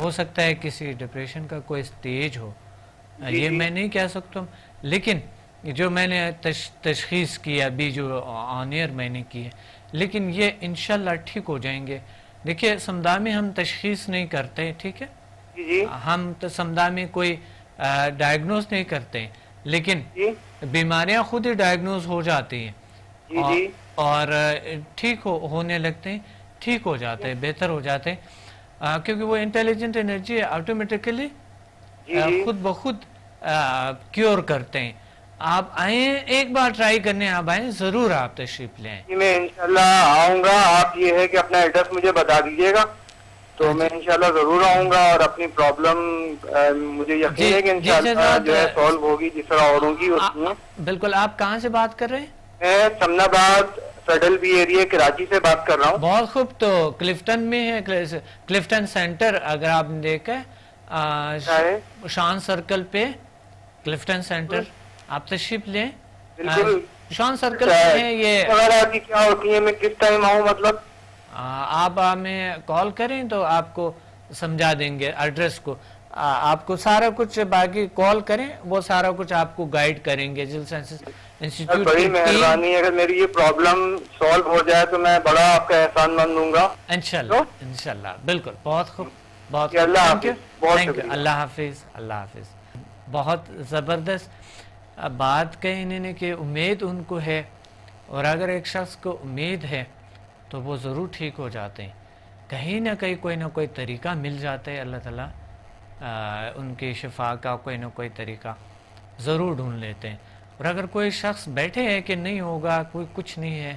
ہو سکتا ہے کسی ڈپریشن کا کوئی سٹیج ہو، جی یہ جی میں نہیں کہہ سکتا ہوں، لیکن جو میں نے تشخیص کی ابھی جو آن ایئر میں نے کی ہے، لیکن یہ انشاءاللہ ٹھیک ہو جائیں گے. دیکھیے سمدھا میں ہم تشخیص نہیں کرتے، ٹھیک ہے، جی جی ہم تو سمدھا میں کوئی ڈائگنوز نہیں کرتے، لیکن جی بیماریاں خود ہی ڈائگنوز ہو جاتی ہیں جی جی اور ٹھیک ہونے لگتے ہیں، ٹھیک ہو جاتے ہیں، بہتر ہو جاتے ہیں، کیونکہ وہ انٹیلیجنٹ انرجی آٹومیٹیکلی جی جی خود بخود کیور کرتے ہیں. آپ آئیں، ایک بار ٹرائی کرنے آپ آئیں، ضرور آپ تشریف لیں. جی میں انشاءاللہ آؤں گا. آپ یہ ہے کہ اپنا ایڈریس مجھے بتا دیجیے گا تو میں انشاءاللہ ضرور آؤں گا اور اپنی پرابلم مجھے یقین ہے کہ انشاءاللہ جو ہے سالو ہوگی جس طرح اوروں کی ہوتی ہیں. بالکل. آپ کہاں سے بات کر رہے ہیں؟ میں سمن آباد فیڈرل بی ایریا کراچی سے بات کر رہا ہوں. بہت خوب. تو کلفٹن میں ہے، کلفٹن سینٹر اگر آپ نے دیکھا ہے شان سرکل پہ کلفٹن سینٹر، آپ تشریف لیں. بالکل. شان سرکل پہ ہے یہ. وغیرہ کی کیا ہوتی ہے، میں کس ٹائم آؤں مطلب؟ آپ ہمیں کال کریں تو آپ کو سمجھا دیں گے ایڈریس کو، آپ کو سارا کچھ، باقی کال کریں وہ سارا کچھ آپ کو گائیڈ کریں گے. جل سائنسز انسٹیٹیوٹ بڑی کی مہربانی. اگر میری یہ پرابلم سالو ہو جائے تو میں بڑا آپ کا احسان مند ہوں گا. انشاءاللہ انشاءاللہ. بالکل. بہت خوب، بہت خوب. اللہ تھینک یو، حافظ. بہت تھینک یو. شکریہ. اللہ حافظ. اللہ حافظ. بہت زبردست بات کہی انہوں نے کہ امید ان کو ہے، اور اگر ایک شخص کو امید ہے تو وہ ضرور ٹھیک ہو جاتے ہیں. کہیں نہ کہیں کوئی نہ کوئی طریقہ مل جاتا ہے. اللہ تعالیٰ ان کی شفا کا کوئی نہ کوئی طریقہ ضرور ڈھونڈ لیتے ہیں. اور اگر کوئی شخص بیٹھے ہے کہ نہیں ہوگا، کوئی کچھ نہیں ہے،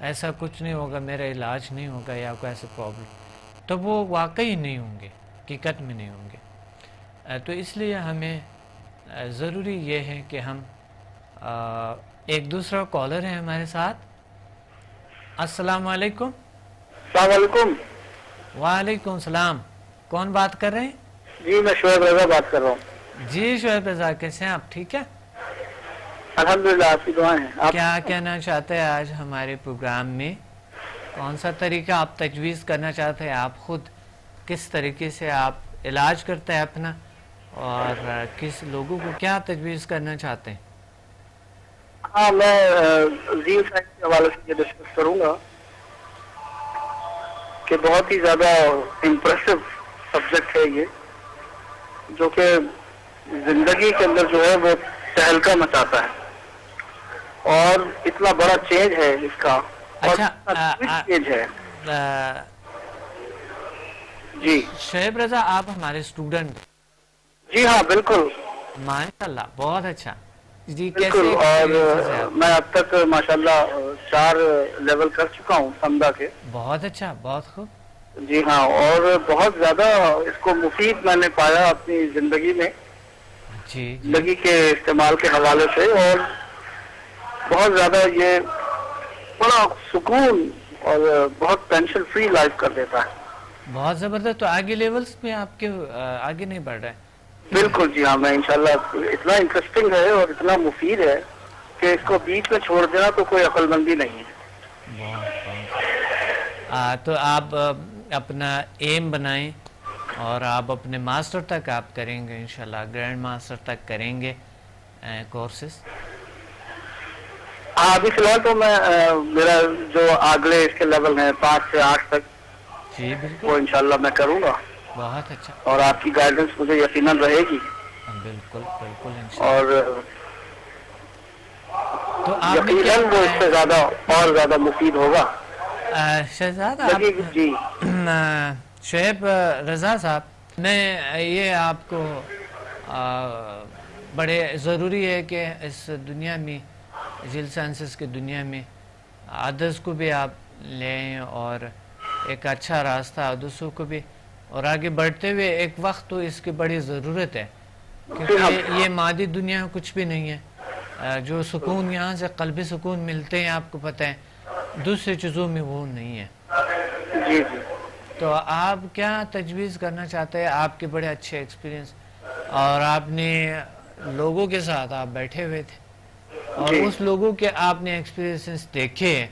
ایسا کچھ نہیں ہوگا، میرا علاج نہیں ہوگا یا کوئی ایسا پرابلم، تو وہ واقعی نہیں ہوں گے، حقیقت میں نہیں ہوں گے. تو اس لیے ہمیں ضروری یہ ہے کہ ہم ایک دوسرا کالر ہے ہمارے ساتھ. السلام علیکم. السلام علیکم. وعلیکم السلام. کون بات کر رہے ہیں؟ جی میں شعیب رضا بات کر رہا ہوں. جی شعیب رضا، کیسے ہیں آپ؟ ٹھیک ہے، الحمدللہ. آپ کی دعائیں ہیں. کیا کہنا چاہتے ہیں آج ہمارے پروگرام میں؟ کون سا طریقہ آپ تجویز کرنا چاہتے ہیں؟ آپ خود کس طریقے سے آپ علاج کرتے ہیں اپنا، اور کس لوگوں کو کیا تجویز کرنا چاہتے ہیں؟ ہاں میں زیو سائنس کے حوالے سے یہ ڈسکس کروں گا کہ بہت ہی زیادہ امپریسو سبجیکٹ ہے یہ، جو کہ زندگی کے اندر جو ہے وہ تہلکہ مچاتا ہے، اور اتنا بڑا چینج ہے اس کا. اچھا چینج ہے. جی شعیب رضا، آپ ہمارے اسٹوڈنٹ؟ جی ہاں بالکل. ماشاء اللہ، بہت اچھا. جی بالکل. کیسے اور میں اب تک ماشاءاللہ 4 لیول کر چکا ہوں سمدھا کے. بہت اچھا، بہت خوب. جی ہاں. اور بہت زیادہ اس کو مفید میں نے پایا اپنی زندگی میں، جی زندگی کے استعمال کے حوالے سے، اور بہت زیادہ یہ بڑا سکون اور بہت ٹینشن فری لائف کر دیتا ہے. بہت زبردست. تو آگے لیولز میں آپ کے آگے نہیں بڑھ رہے؟ بالکل. جی ہاں. میں انشاءاللہ اتنا انٹرسٹنگ ہے اور اتنا مفید ہے کہ اس کو بیچ میں چھوڑ دینا تو کوئی عقل مندی نہیں ہے. بہت. تو آپ اپنا ایم بنائیں اور آپ اپنے ماسٹر تک آپ کریں گے انشاءاللہ، گرینڈ ماسٹر تک کریں گے کورسز. ہاں ابھی فی الحال تو میں میرا جو اگلے اس کے لیول ہیں 5 سے 8 تک، جی بالکل، وہ انشاءاللہ میں کروں گا. بہت اچھا. اور آپ کی گائیڈنس مجھے یقیناً رہے گی. بالکل بالکل انشاءاللہ. اور تو آپ یقیناً وہ اس سے زیادہ اور زیادہ مفید ہوگا. شہزاد جی شعیب رضا صاحب، میں یہ آپ کو بڑے ضروری ہے کہ اس دنیا میں، جل سائنسز کی دنیا میں ادرس کو بھی آپ لیں اور ایک اچھا راستہ دوسروں کو بھی، اور آگے بڑھتے ہوئے ایک وقت تو اس کی بڑی ضرورت ہے، کیونکہ یہ مادی دنیا کچھ بھی نہیں ہے. جو سکون یہاں سے قلبی سکون ملتے ہیں آپ کو پتہ ہے، دوسری چیزوں میں وہ نہیں ہے. جی جی. تو آپ کیا تجویز کرنا چاہتے ہیں؟ آپ کے بڑے اچھے ایکسپیرینس، اور آپ نے لوگوں کے ساتھ آپ بیٹھے ہوئے تھے اور اس لوگوں کے آپ نے ایکسپیرینس دیکھے،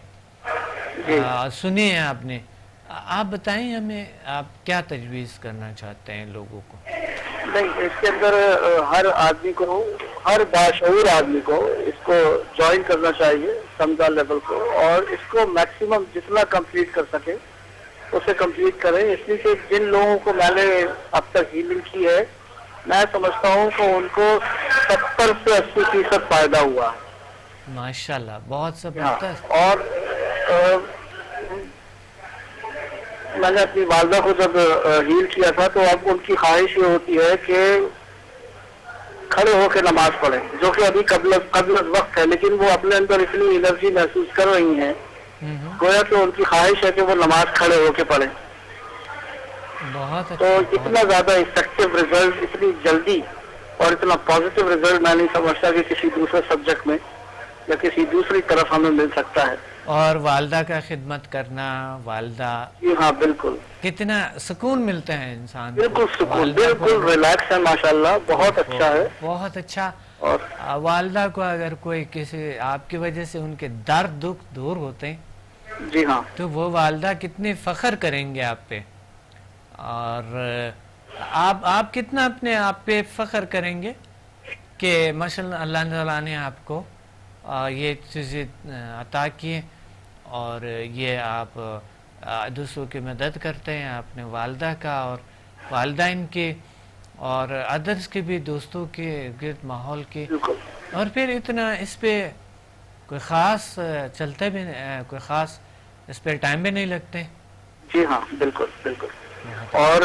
سنے ہیں آپ نے، آپ بتائیں ہمیں آپ کیا تجویز کرنا چاہتے ہیں لوگوں کو؟ نہیں، اس کے اندر ہر آدمی کو، ہر باشعور آدمی کو اس کو جوائن کرنا چاہیے سمجھا لیول کو، اور اس کو میکسیمم جتنا کمپلیٹ کر سکے اسے کمپلیٹ کریں. اس لیے کہ جن لوگوں کو میں نے اب تک ہیلنگ کی ہے، میں سمجھتا ہوں کہ ان کو 70 سے 80% فائدہ ہوا ہے. ماشاءاللہ، بہت زبردست. اور میں نے اپنی والدہ کو جب ہیل کیا تھا تو اب ان کی خواہش یہ ہوتی ہے کہ کھڑے ہو کے نماز پڑھیں، جو کہ ابھی قبل وقت ہے، لیکن وہ اپنے اندر اتنی انرجی محسوس کر رہی ہیں گویا کہ ان کی خواہش ہے کہ وہ نماز کھڑے ہو کے پڑھیں. بہت تو اتنا زیادہ افیکٹو ریزلٹ اتنی جلدی اور اتنا پازیٹیو ریزلٹ میں نہیں سمجھتا کہ کسی دوسرے سبجیکٹ میں یا کسی دوسری طرف ہمیں مل سکتا ہے. اور والدہ کا خدمت کرنا، والدہ، جی ہاں بالکل، کتنا سکون ملتا ہے انسان کو. بالکل سکون، بالکل ریلیکس ہے، ماشاءاللہ بہت اچھا ہے. بہت اچھا. اور والدہ کو اگر کوئی کسی آپ کی وجہ سے ان کے درد دکھ دور ہوتے ہیں، جی ہاں، تو وہ والدہ کتنے فخر کریں گے آپ پہ، اور آپ کتنا اپنے آپ پہ فخر کریں گے کہ ماشاءاللہ اللہ تعالیٰ نے آپ کو یہ چیزیں عطا کیے، اور یہ آپ دوسروں کی مدد کرتے ہیں، اپنے والدہ کا اور والدین کے اور ادرس کے بھی، دوستوں کے گرد ماحول کے، اور پھر اتنا اس پہ کوئی خاص چلتے بھی، کوئی خاص اس پہ ٹائم بھی نہیں لگتے. جی ہاں بالکل بالکل. اور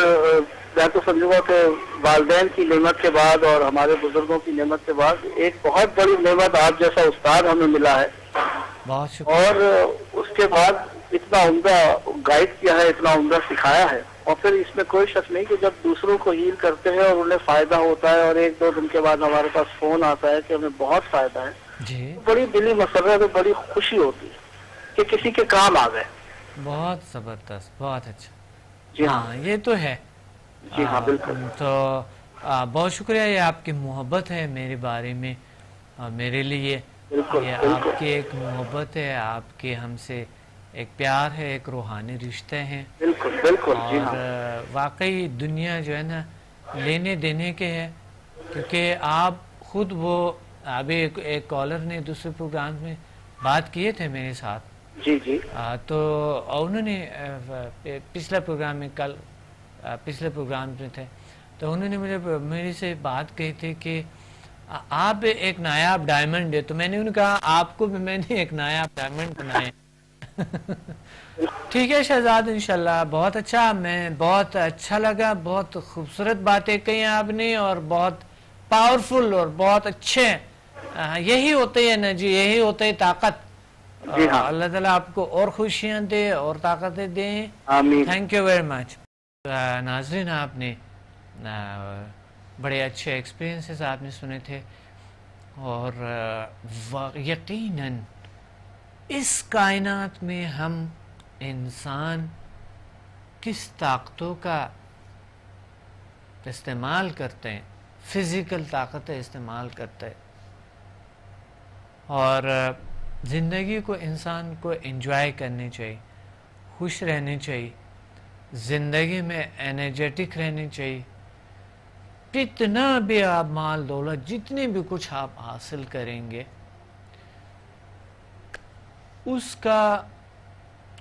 میں تو سمجھوں گا کہ والدین کی نعمت کے بعد اور ہمارے بزرگوں کی نعمت کے بعد ایک بہت بڑی نعمت آپ جیسا استاد ہمیں ملا ہے. بہت شکریہ. اور اس کے بعد اتنا عمدہ گائیڈ کیا ہے، اتنا عمدہ سکھایا ہے، اور پھر اس میں کوئی شک نہیں کہ جب دوسروں کو ہیل کرتے ہیں اور انہیں فائدہ ہوتا ہے اور 1-2 دن کے بعد ہمارے پاس فون آتا ہے کہ ہمیں بہت فائدہ ہے، جی بڑی دلی مسرت اور بڑی خوشی ہوتی ہے کہ کسی کے کام آ گئے. بہت زبردست، بہت اچھا. جی ہاں، یہ تو ہے. جی ہاں بالکل. تو بہت شکریہ، یہ آپ کی محبت ہے میرے بارے میں، میرے لیے یہ آپ کی ایک محبت ہے، آپ کے ہم سے ایک پیار ہے، ایک روحانی رشتے ہیں. بالکل بالکل. جی اور ہاں، واقعی دنیا جو ہے نا لینے دینے کے ہے، کیونکہ آپ خود وہ ابھی ایک کالر نے دوسرے پروگرام میں بات کیے تھے میرے ساتھ. جی جی. تو انہوں نے پچھلا پروگرام میں پچھلے پروگرام میں تھے، تو انہوں نے میرے سے بات کہی تھی کہ آپ ایک نایاب ڈائمنڈ ہے. تو میں نے انہوں نے کہا آپ کو بھی میں نے ایک نایاب ڈائمنڈ بنایا. ٹھیک ہے شہزاد، انشاءاللہ. بہت اچھا، میں بہت اچھا لگا، بہت خوبصورت باتیں کہی آپ نے، اور بہت پاورفل اور بہت اچھے. یہی ہوتے ہیں نا جی، یہی ہوتے ہے طاقت. اللہ تعالیٰ آپ کو اور خوشیاں دے اور طاقتیں دیں. آمین. Thank you very much. ناظرین، آپ نے بڑے اچھے ایکسپیرینسز آپ نے سنے تھے، اور یقیناً اس کائنات میں ہم انسان کس طاقتوں کا استعمال کرتے ہیں، فزیکل طاقتیں استعمال کرتے ہیں، اور زندگی کو انسان کو انجوائے کرنی چاہیے، خوش رہنی چاہیے، زندگی میں انرجیٹک رہنی چاہیے. جتنا بھی آپ مال دولت، جتنے بھی کچھ آپ حاصل کریں گے، اس کا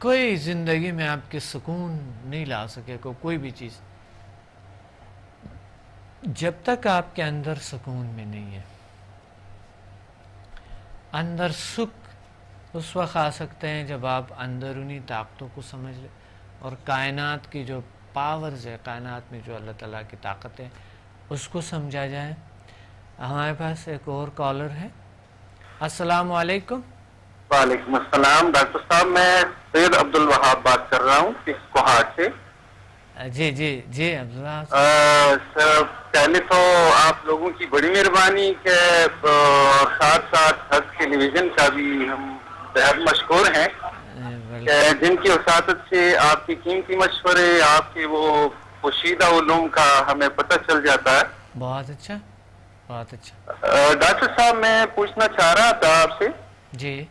کوئی زندگی میں آپ کے سکون نہیں لا سکے گا. کوئی بھی چیز جب تک آپ کے اندر سکون میں نہیں ہے. اندر سکھ اس وقت آ سکتے ہیں جب آپ اندرونی طاقتوں کو سمجھ لیں، اور کائنات کی جو پاورز ہے، کائنات میں جو اللہ تعالیٰ کی طاقت ہے، اس کو سمجھا جائے. ہمارے پاس ایک اور کالر ہے. السلام علیکم. وعلیکم السلام ڈاکٹر صاحب، میں سید عبدالوہاب بات کر رہا ہوں کوہاٹ سے. جی جی جی عبداللہ. سر، پہلے تو آپ لوگوں کی بڑی مہربانی کہ ساتھ ساتھ حق ٹیلی ویژن کا بھی ہم بہت مشکور ہیں کہ جن کی وساطت سے آپ کی قیمتی مشورے، آپ کے وہ پوشیدہ علوم کا ہمیں پتہ چل جاتا ہے. بہت اچھا، بہت اچھا. ڈاکٹر صاحب، میں پوچھنا چاہ رہا تھا آپ سے. جی.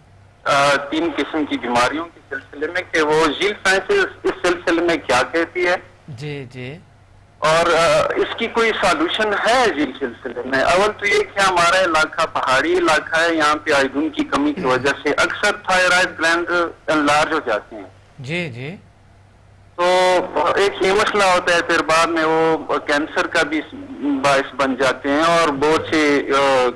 3 قسم کی بیماریوں کے سلسلے میں کہ وہ جیل سائنس اس سلسلے میں کیا کہتی ہے جی جی اور اس کی کوئی سالوشن ہے جیل سلسلے میں. اول تو یہ کہ ہمارا علاقہ پہاڑی علاقہ ہے, یہاں پہ آئودین کی کمی کی وجہ سے اکثر تھائرائڈ گلینڈ انلارج ہو جاتے ہیں. جی جی تو ایک یہ مسئلہ ہوتا ہے, پھر بعد میں وہ کینسر کا بھی باعث بن جاتے ہیں اور بہت سے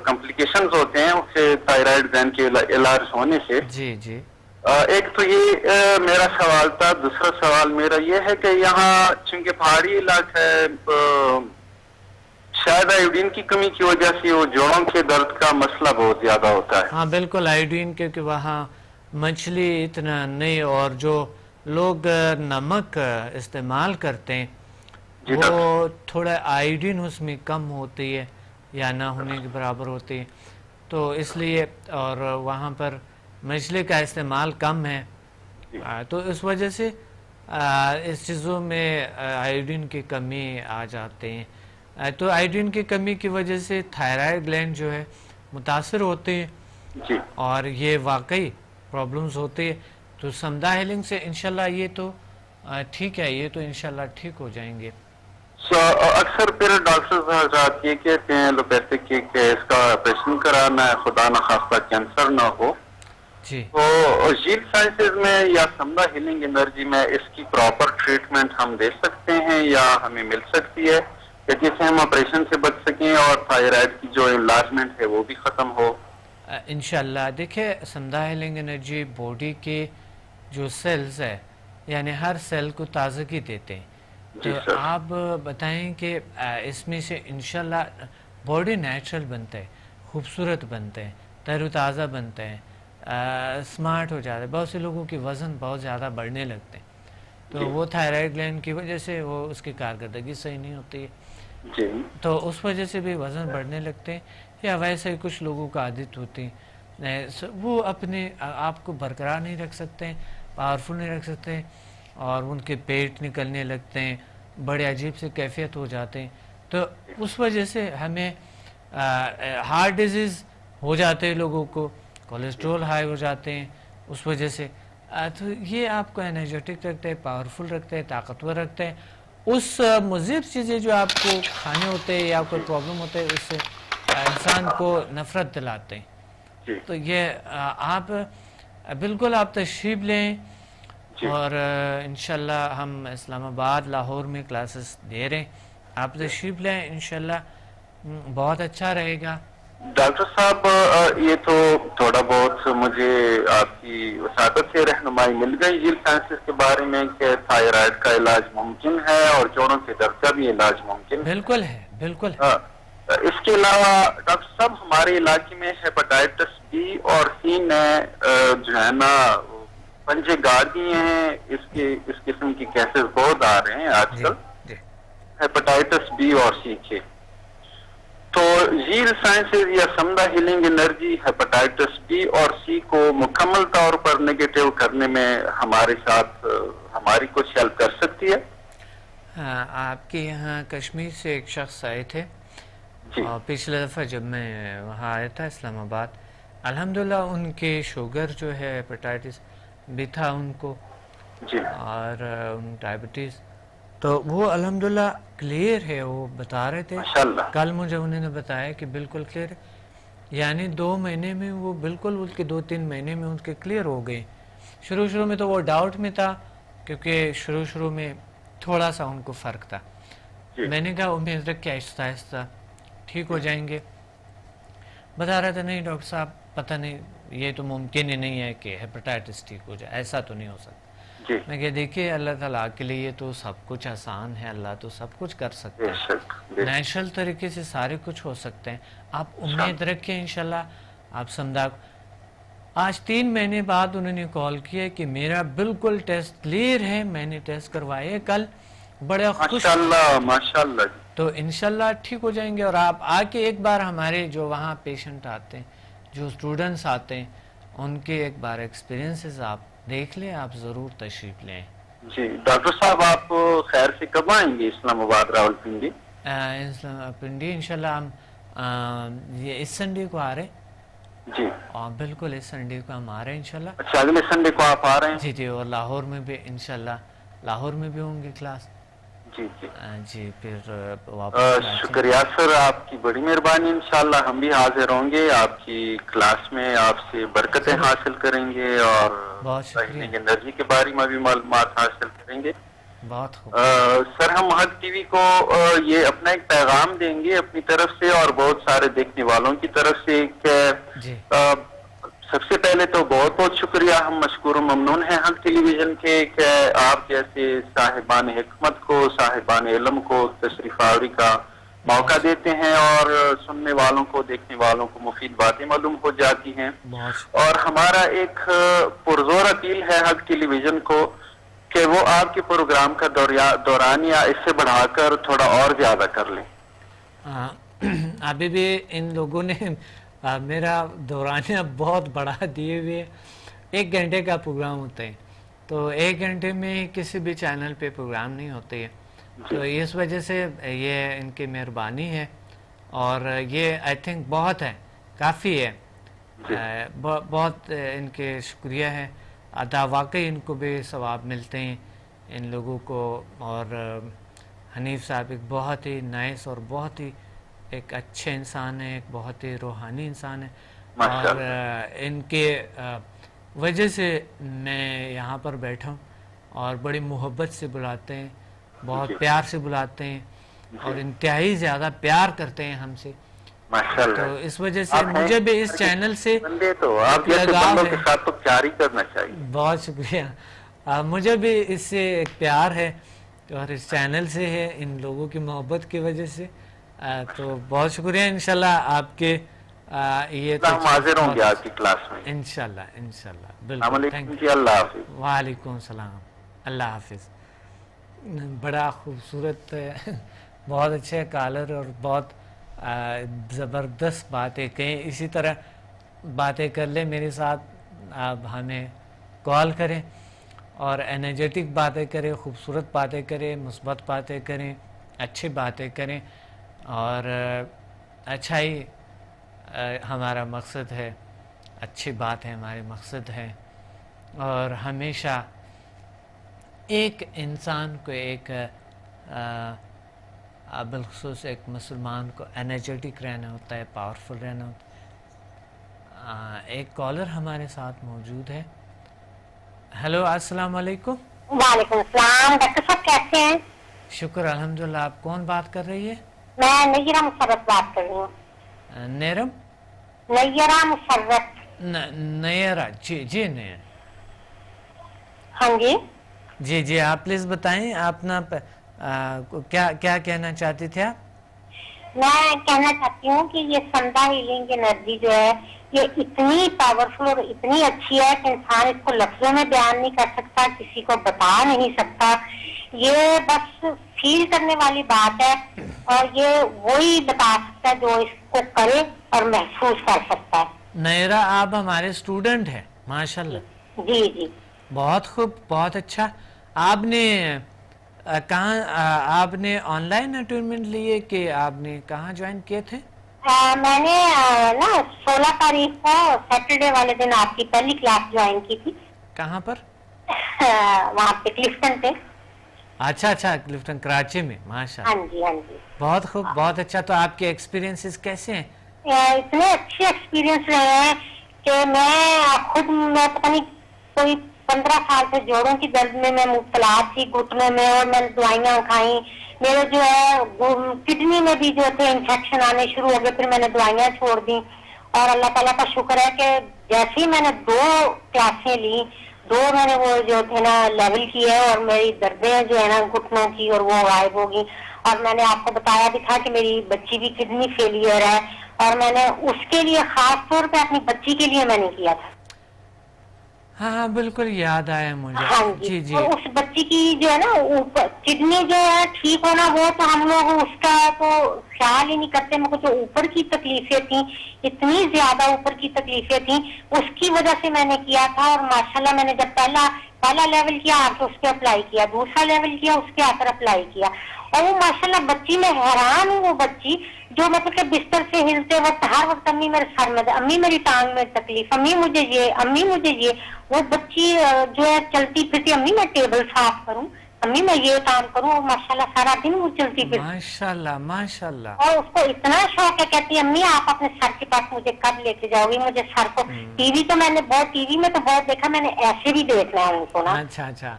کمپلیکیشنز ہوتے ہیں اس سے تھائرائڈ گلینڈ کے علاج ہونے سے. جی جی ایک تو یہ میرا سوال تھا. دوسرا سوال میرا یہ ہے کہ یہاں چونکہ پہاڑی علاقہ ہے, شاید آئیوڈین کی کمی کی وجہ سے وہ جوڑوں کے درد کا مسئلہ بہت زیادہ ہوتا ہے. ہاں بالکل آئیوڈین, کیونکہ وہاں مچھلی اتنا نہیں, اور جو لوگ نمک استعمال کرتے ہیں وہ تھوڑا آئیوڈین اس میں کم ہوتی ہے یا نہ ہونے کے برابر ہوتی ہے, تو اس لیے اور وہاں پر مچھلی کا استعمال کم ہے, تو اس وجہ سے اس چیزوں میں آئیوڈین کی کمی آ جاتے ہیں. تو آئیوڈین کی کمی کی وجہ سے تھائرائڈ گلینڈ جو ہے متاثر ہوتے ہیں اور یہ واقعی پرابلمز ہوتے ہیں. تو سمدھا ہیلنگ سے انشاءاللہ یہ تو ٹھیک ہے, یہ تو انشاءاللہ ٹھیک ہو جائیں گے. اکثر پھر ڈاکٹر حضرات یہ کہتے ہیں ایلوپیتھک کہ اس کا آپریشن کرانا ہے, خدا نخواستہ کینسر نہ ہو. جی تو جیل سائنسز میں یا سمدھا ہیلنگ انرجی میں اس کی پراپر ٹریٹمنٹ ہم دے سکتے ہیں یا ہمیں مل سکتی ہے کہ جس سے ہم آپریشن سے بچ سکیں اور تھائرائڈ کی جو انلارجمنٹ ہے وہ بھی ختم ہو؟ انشاءاللہ دیکھیں, سمدھا ہیلنگ انرجی باڈی کے جو سیلز ہے یعنی ہر سیل کو تازگی دیتے ہیں. تو آپ بتائیں کہ اس میں سے انشاءاللہ باڈی نیچرل بنتا ہے, خوبصورت بنتا ہے, تر و تازہ بنتا ہے, سمارٹ ہو جاتا ہے. بہت سے لوگوں کی وزن بہت زیادہ بڑھنے لگتے ہیں, تو وہ تھائرائڈ گلینڈ کی وجہ سے وہ اس کی کارکردگی صحیح نہیں ہوتی ہے, تو اس وجہ سے بھی وزن بڑھنے لگتے ہیں. یا ویسے ہی کچھ لوگوں کا عادت ہوتی ہے, وہ اپنے آپ کو برقرار نہیں رکھ سکتے, پاورفل نہیں رکھ سکتے, اور ان کے پیٹ نکلنے لگتے ہیں, بڑے عجیب سے کیفیت ہو جاتے ہیں. تو اس وجہ سے ہمیں ہارٹ ڈیزیز ہو جاتے ہیں, لوگوں کو کولیسٹرول ہائی ہو جاتے ہیں اس وجہ سے. تو یہ آپ کو انرجیٹک رکھتے ہیں, پاورفل رکھتے ہیں, طاقتور رکھتے ہیں. اس مضر چیزیں جو آپ کو کھانے ہوتے ہیں یا کوئی پرابلم ہوتے ہیں, اس سے انسان کو نفرت دلاتے ہیں. تو یہ آپ بالکل آپ تشریف لیں, اور انشاءاللہ ہم اسلام آباد لاہور میں کلاسز دے رہے ہیں, آپ تشریف لیں, انشاءاللہ بہت اچھا رہے گا. ڈاکٹر صاحب یہ تو تھوڑا بہت مجھے آپ کی وساطت سے رہنمائی مل گئی جیل سائنسز کے بارے میں کہ تھائرائڈ کا علاج ممکن ہے اور جوڑوں کے درد کا بھی علاج ممکن ہے. بالکل ہے, بالکل. اس کے علاوہ ڈاکٹر صاحب ہمارے علاقے میں ہیپاٹائٹس بی اور سی میں جو ہے نا پنجے گاڑ دیے ہیں. اس قسم کی کیسز بہت آ رہے ہیں آج کل, ہیپاٹائٹس بی اور سی کے. تو جیل سائنسز یا سمدھا ہیلنگ انرجی ہیپاٹائٹس بی اور سی کو مکمل طور پر نیگیٹو کرنے میں ہمارے ساتھ ہماری کچھ ہیلپ کر سکتی ہے؟ ہاں, آپ کے یہاں کشمیر سے ایک شخص آئے تھے, اور پچھلے دفعہ جب میں وہاں آیا تھا اسلام آباد, الحمدللہ ان کے شوگر جو ہے ہیپاٹائٹس بھی تھا ان کو, اور ڈائبٹیز, تو وہ الحمدللہ کلیئر ہے. وہ بتا رہے تھے کل مجھے انہوں نے بتایا کہ بالکل کلیئر ہے, یعنی 2 مہینے میں وہ بالکل ان کے 2-3 مہینے میں ان کے کلیئر ہو گئے. شروع میں تو وہ ڈاؤٹ میں تھا, کیونکہ شروع میں تھوڑا سا ان کو فرق تھا. میں نے کہا امید رکھ کے آہستہ آہستہ ٹھیک ہو جائیں گے. بتا رہا تھا نہیں ڈاکٹر صاحب پتہ نہیں, یہ تو ممکن ہی نہیں ہے کہ ہیپاٹائٹس ٹھیک ہو جائے, ایسا تو نہیں ہو سکتا. میں کہ دیکھیے اللہ تعالیٰ کے لیے تو سب کچھ آسان ہے, اللہ تو سب کچھ کر سکتے ہیں, نیچرل طریقے سے سارے کچھ ہو سکتے ہیں. آپ امید رکھیں انشاءاللہ آپ سمدھا. آج 3 مہینے بعد انہوں نے کال کیا کہ میرا بالکل ٹیسٹ کلیئر ہے, میں نے ٹیسٹ کروائے کل, بڑے خوش, ماشاءاللہ. تو انشاءاللہ ٹھیک ہو جائیں گے. اور آپ آ کے ایک بار ہمارے جو وہاں پیشنٹ آتے ہیں, جو اسٹوڈنٹس آتے ہیں, ان کے ایک بار ایکسپیرینسز آپ دیکھ لیں, آپ ضرور تشریف لیں. جی ڈاکٹر صاحب آپ خیر سے کب آئیں گے اسلام آباد راولپنڈی؟ اسلام پنڈی انشاءاللہ ہم یہ اس سنڈے کو آ رہے. جی بالکل اس سنڈے کو ہم آ رہے ہیں انشاءاللہ. اچھا اگلے سنڈے کو آپ آ رہے ہیں؟ جی جی, اور لاہور میں بھی انشاءاللہ لاہور میں بھی ہوں گے کلاس. جی جی جی پھر واپس شکریہ سر, آپ کی بڑی مہربانی. انشاءاللہ ہم بھی حاضر ہوں گے آپ کی کلاس میں, آپ سے برکتیں حاصل کریں گے اور بہت شکریہ. انرجی کے بارے میں بھی معلومات حاصل کریں گے. بہت خوب. سر ہم حق ٹی وی کو یہ اپنا ایک پیغام دیں گے اپنی طرف سے اور بہت سارے دیکھنے والوں کی طرف سے کہ سب سے پہلے تو بہت بہت شکریہ, ہم مشکور و ممنون ہیں حق ٹیلی ویژن کے کہ آپ جیسے صاحبان حکمت کو, صاحبان علم کو تشریف آوری کا موقع دیتے ہیں اور سننے والوں کو, دیکھنے والوں کو مفید باتیں معلوم ہو جاتی ہیں. اور ہمارا ایک پرزور اپیل ہے حق ٹیلی ویژن کو کہ وہ آپ کے پروگرام کا دورانیہ اس سے بڑھا کر تھوڑا اور زیادہ کر لیں. ابھی بھی ان لوگوں نے میرا دورانیہ بہت بڑھا دیے ہوئے. 1 گھنٹے کا پروگرام ہوتا ہے تو 1 گھنٹے میں کسی بھی چینل پہ پروگرام نہیں ہوتے ہے, تو اس وجہ سے یہ ان کی مہربانی ہے اور یہ آئی تھنک بہت ہے, کافی ہے, بہت ان کے شکریہ ہے ادا. واقعی ان کو بھی ثواب ملتے ہیں ان لوگوں کو. اور حنیف صاحب ایک بہت ہی نائس اور بہت ہی ایک اچھے انسان ہے, ایک بہت ہی روحانی انسان ہے, اور ان کے وجہ سے میں یہاں پر بیٹھا ہوں اور بڑی محبت سے بلاتے ہیں, بہت پیار سے بلاتے ہیں اور انتہائی زیادہ پیار کرتے ہیں ہم سے. تو اس وجہ سے مجھے بھی اس چینل سے لگاؤ ہے. بہت شکریہ, مجھے بھی اس سے ایک پیار ہے اور اس چینل سے ہے, ان لوگوں کی محبت کی وجہ سے. تو بہت شکریہ. انشاءاللہ آپ کے یہ حاضر ہوں گے آپ کی کلاس میں انشاءاللہ. انشاءاللہ بالکل. اللہ حافظ. وعلیکم السلام. اللہ حافظ. بڑا خوبصورت بہت اچھے کالر اور بہت زبردست باتیں کہیں. اسی طرح باتیں کر لیں میرے ساتھ, آپ ہمیں کال کریں اور انرجیٹک باتیں کریں, خوبصورت باتیں کریں, مثبت باتیں کریں, اچھی باتیں کریں. اور اچھائی ہمارا مقصد ہے, اچھی بات ہے ہمارے مقصد ہے. اور ہمیشہ ایک انسان کو ایک بالخصوص ایک مسلمان کو انرجیٹک رہنا ہوتا ہے, پاورفل رہنا ہوتا ہے. ایک کالر ہمارے ساتھ موجود ہے. ہیلو السلام علیکم. وعلیکم السلام. ڈاکٹر صاحب کیسے ہیں؟ شکر الحمدللہ. آپ کون بات کر رہی ہے؟ میں نیرہ مسرت بات کر رہی ہوں. نیرم؟ نیرہ مسرت. نیرہ, جی جی نیرہ. ہاں جی جی جی, آپ پلیز بتائیں آپ نا کیا کہنا چاہتی تھے آپ؟ میں کہنا چاہتی ہوں کہ یہ سندا ہیلنگ انرجی جو ہے یہ اتنی پاورفل اور اتنی اچھی ہے کہ انسان اس کو لفظوں میں بیان نہیں کر سکتا, کسی کو بتا نہیں سکتا. یہ بس فیل کرنے والی بات ہے اور یہ وہی بتا سکتا ہے جو اس کو کرے اور محسوس کر سکتا ہے. نیرہ آپ ہمارے اسٹوڈنٹ ہیں ماشاءاللہ. جی جی بہت خوب, بہت اچھا. آپ نے کہاں, آپ نے آن لائن اپائنٹمنٹ لیے کہ آپ نے کہاں جوائن کیے تھے؟ میں نے نا 16 تاریخ کو سیٹرڈے والے دن آپ کی پہلی کلاس جوائن کی تھی. کہاں پر؟ وہاں پہ کلفٹن پہ. اچھا اچھا, کلفٹن کراچی میں. ماشاءاللہ. ہاں جی ہاں جی. بہت خوب, بہت اچھا. تو آپ کے ایکسپیرینسز کیسے ہیں؟ اتنے اچھے ایکسپیرینس رہے ہیں کہ میں پتہ نہیں کوئی 15 سال سے جوڑوں کی درد میں مبتلا تھی, گھٹنوں میں, اور میں نے دوائیاں کھائیں. میرے جو ہے کڈنی میں بھی جو تھے انفیکشن آنے شروع ہو گئے, پھر میں نے دوائیاں چھوڑ دی. اور اللہ تعالیٰ کا شکر ہے کہ جیسے ہی میں نے 2 کلاسیں لی, 2 میں نے وہ جو تھے نا لیول کی ہے, اور میری دردیں جو ہے نا گھٹنوں کی اور وہ غائب ہوگی. اور میں نے آپ کو بتایا بھی تھا کہ میری بچی بھی کڈنی فیلئر ہے, اور میں نے اس کے لیے خاص طور پہ اپنی بچی کے لیے میں نے کیا تھا. ہاں بالکل یاد آیا مجھے. ہاں جی, جی. اس بچی کی جو ہے نا کڈنی جو ہے ٹھیک ہونا, وہ تو ہم لوگ اس کا تو خیال ہی نہیں کرتے. مجھے جو اوپر کی تکلیفیں تھیں, اتنی زیادہ اوپر کی تکلیفیں تھیں, اس کی وجہ سے میں نے کیا تھا. اور ماشاءاللہ میں نے جب پہلا پہلا لیول کیا آ کے اس پہ اپلائی کیا, دوسرا لیول کیا اس کے آ کر اپلائی کیا, اور وہ ماشاءاللہ بچی میں حیران ہوں, وہ بچی جو مطلب کہ بستر سے ہلتے وقت ہر وقت امی میرے سر میں, امی میری ٹانگ میں تکلیف, امی مجھے یہ, امی مجھے یہ. وہ بچی جو ہے چلتی پھرتی, امی میں ٹیبل صاف کروں, امی میں یہ کام کروں, اور ماشاءاللہ سارا دن وہ چلتی پھرتی. ماشاءاللہ ماشاءاللہ. اور اس کو اتنا شوق ہے, کہتی ہے امی آپ اپنے سر کے پاس مجھے کب لے کے جاؤ گی, مجھے سر کو, ٹی وی تو میں نے بہت, ٹی وی میں تو بہت دیکھا, میں نے ایسے بھی دیکھنا ہے ان کو نا. اچھا اچھا,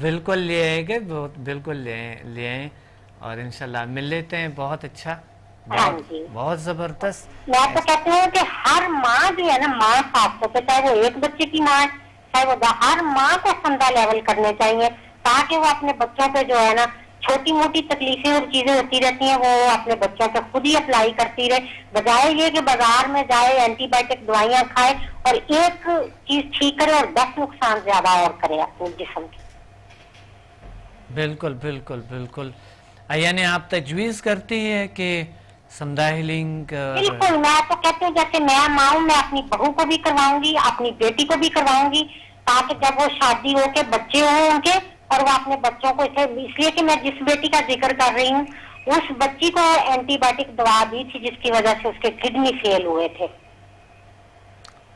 بالکل لے آئے گے, بالکل لے آئیں اور انشاءاللہ مل لیتے ہیں. بہت اچھا, بہت زبردست. میں تو کہتی ہوں کہ ہر ماں جو ہے نا, ماں خاص طور پہ, چاہے وہ ایک بچے کی ماں, چاہے وہ ہر ماں کو سمندہ لیول کرنے چاہیے, تاکہ وہ اپنے بچوں پہ جو ہے نا چھوٹی موٹی تکلیفیں اور چیزیں ہوتی رہتی ہیں, وہ اپنے بچوں پہ خود ہی اپلائی کرتی رہے, بجائے یہ کہ بازار میں جائے اینٹی بایوٹک دوائیاں کھائے اور ایک چیز ٹھیک کرے اور 10 نقصان زیادہ اور کرے اپنے جسم کی. بالکل بالکل بالکل. یعنی آپ تجویز کرتی ہے کہ سمدھا ہیلنگ؟ بالکل, میں تو کہتی ہوں جیسے میں ماں ہوں, میں اپنی بہو کو بھی کرواؤں گی, اپنی بیٹی کو بھی کرواؤں گی, تاکہ جب وہ شادی ہو کے بچے ہوں ان کے, اور وہ اپنے بچوں کو, اس لیے کہ میں جس بیٹی کا ذکر کر رہی ہوں اس بچی کو اینٹی بایوٹک دوا دی تھی جس کی وجہ سے اس کے کڈنی فیل ہوئے تھے.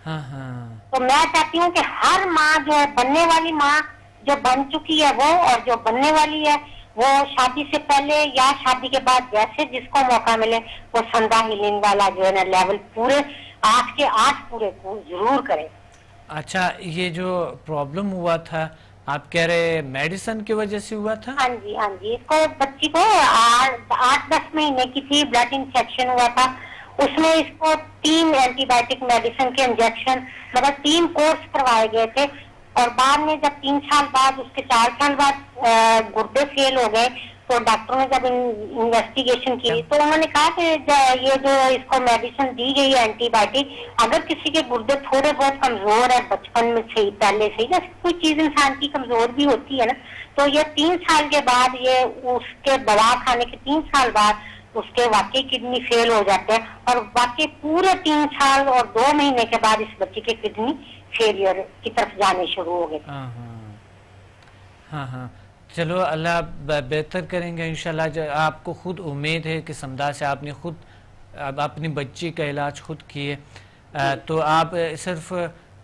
تو میں چاہتی ہوں کہ ہر ماں جو ہے, بننے والی ماں جو بن چکی ہے وہ, اور جو بننے والی ہے وہ, شادی سے پہلے یا شادی کے بعد جیسے جس کو موقع ملے, وہ سمدھا ہیلنگ والا جو ہے نا لیول پورے 8 کے 8 پورے ضرور کرے. اچھا, یہ جو پرابلم ہوا تھا آپ کہہ رہے میڈیسن کی وجہ سے ہوا تھا؟ ہاں جی ہاں جی, اس کو بچی کو 8-10 مہینے کی تھی, بلڈ انفیکشن ہوا تھا, اس میں اس کو 3 اینٹی بایوٹک میڈیسن کے انجیکشن, مطلب 3 کورس کروائے گئے تھے, اور بعد میں جب 3 سال بعد, اس کے 4 سال بعد گردے فیل ہو گئے, تو ڈاکٹروں نے جب انویسٹیگیشن کی تو انہوں نے کہا کہ یہ جو اس کو میڈیسن دی گئی ہے اینٹی بایوٹک, اگر کسی کے گردے تھوڑے بہت کمزور ہے بچپن میں سے پہلے سے, جیسے کوئی چیز انسان کی کمزور بھی ہوتی ہے نا, تو یہ 3 سال کے بعد, یہ اس کے دوا کھانے کے 3 سال بعد اس کے واقعی کڈنی فیل ہو جاتے ہیں, اور واقعی پورے 3 سال اور 2 مہینے کے بعد اس بچے کے کڈنی فیلئر کی طرف جانے شروع ہو گئے. ہاں, چلو اللہ بہتر کریں گے انشاءاللہ. آپ کو خود امید ہے کہ سمدھا سے آپ نے خود اپنی بچی کا علاج خود کیے, تو آپ صرف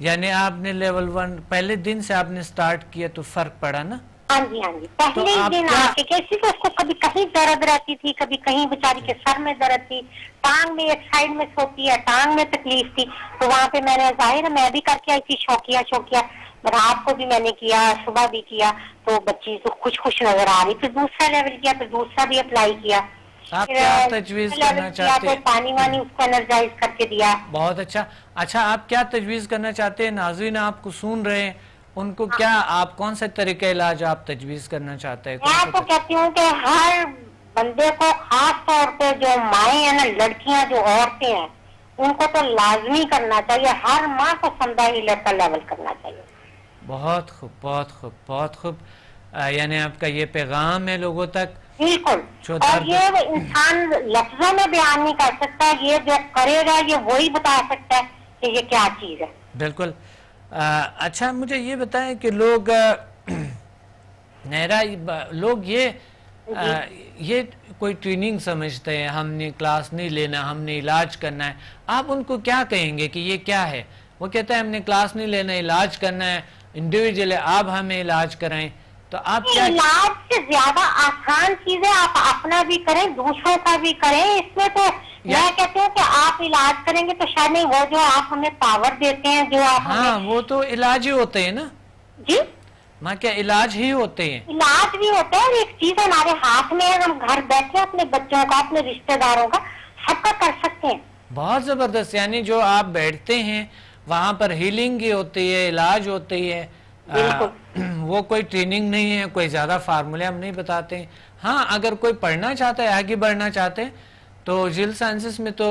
یعنی آپ نے لیول 1 پہلے دن سے آپ نے سٹارٹ کیا تو فرق پڑا نا؟ ہاں جی ہاں جی, پہلے ہی دن آ کے کسی کو, اس کو کبھی کہیں درد رہتی تھی, کبھی کہیں بیچاری کے سر میں درد تھی, ٹانگ میں ایک سائڈ میں سوتی ہے, ٹانگ میں تکلیف تھی, تو وہاں پہ میں نے ظاہر میں بھی کر کے آئی تھی شوقیہ, رات کو بھی میں نے کیا, صبح بھی کیا, تو بچی تو خوش نظر آ رہی. پھر دوسرا لیول کیا, پھر دوسرا بھی اپلائی کیا. آپ کیا تجویز کرنا چاہتے ہیں؟ پانی وانی اس کو انرجائز کر کے دیا. بہت اچھا. اچھا, آپ کیا تجویز کرنا چاہتے ہیں؟ ناظرین آپ کو سن رہے ہیں, ان کو کیا, آپ کون سے طریقہ علاج آپ تجویز کرنا چاہتے ہیں؟ میں تو کہتی ہوں کہ ہر بندے کو, خاص طور پہ جو مائیں ہیں نا, لڑکیاں جو عورتیں ہیں, ان کو تو لازمی کرنا چاہیے, ہر ماں کو سمدھا ہیلر کا لیول کرنا چاہیے. بہت خوب بہت خوب بہت خوب. یعنی آپ کا یہ پیغام ہے لوگوں تک. بالکل, اور یہ انسان لفظوں میں بیان نہیں کر سکتا, یہ جو کرے گا یہ وہی بتا سکتا ہے کہ یہ کیا چیز ہے. بالکل. اچھا, مجھے یہ بتائیں کہ لوگ لوگ یہ کوئی ٹریننگ سمجھتے ہیں, ہم نے کلاس نہیں لینا, ہم نے علاج کرنا ہے. آپ ان کو کیا کہیں گے کہ یہ کیا ہے؟ وہ کہتے ہیں ہم نے کلاس نہیں لینا, علاج کرنا ہے, انڈیویجول ہے, آپ ہمیں علاج کرائیں. تو آپ کیا, علاج سے زیادہ آسان چیزیں آپ اپنا بھی کریں, دوسروں کا بھی کریں. اس میں تو میں کہتی ہوں کہ آپ علاج کریں گے تو شاید نہیں, وہ جو آپ ہمیں پاور دیتے ہیں, جو آپ, ہاں وہ تو علاج ہی ہوتے ہیں نا جی, ماں کیا علاج ہی ہوتے ہیں؟ علاج بھی ہوتا ہے, اور ایک چیز ہمارے ہاتھ میں ہے, ہم گھر بیٹھے اپنے بچوں کا, اپنے رشتہ داروں کا, سب کا کر سکتے ہیں. بہت زبردست. یعنی جو آپ بیٹھتے ہیں وہاں پر ہیلنگ ہی ہوتی ہے, علاج ہوتی ہے, وہ کوئی ٹریننگ نہیں ہے, کوئی زیادہ فارمولے ہم نہیں بتاتے ہیں. ہاں, اگر کوئی پڑھنا چاہتا ہے, آگے بڑھنا چاہتے ہیں, تو جیل سائنسز میں تو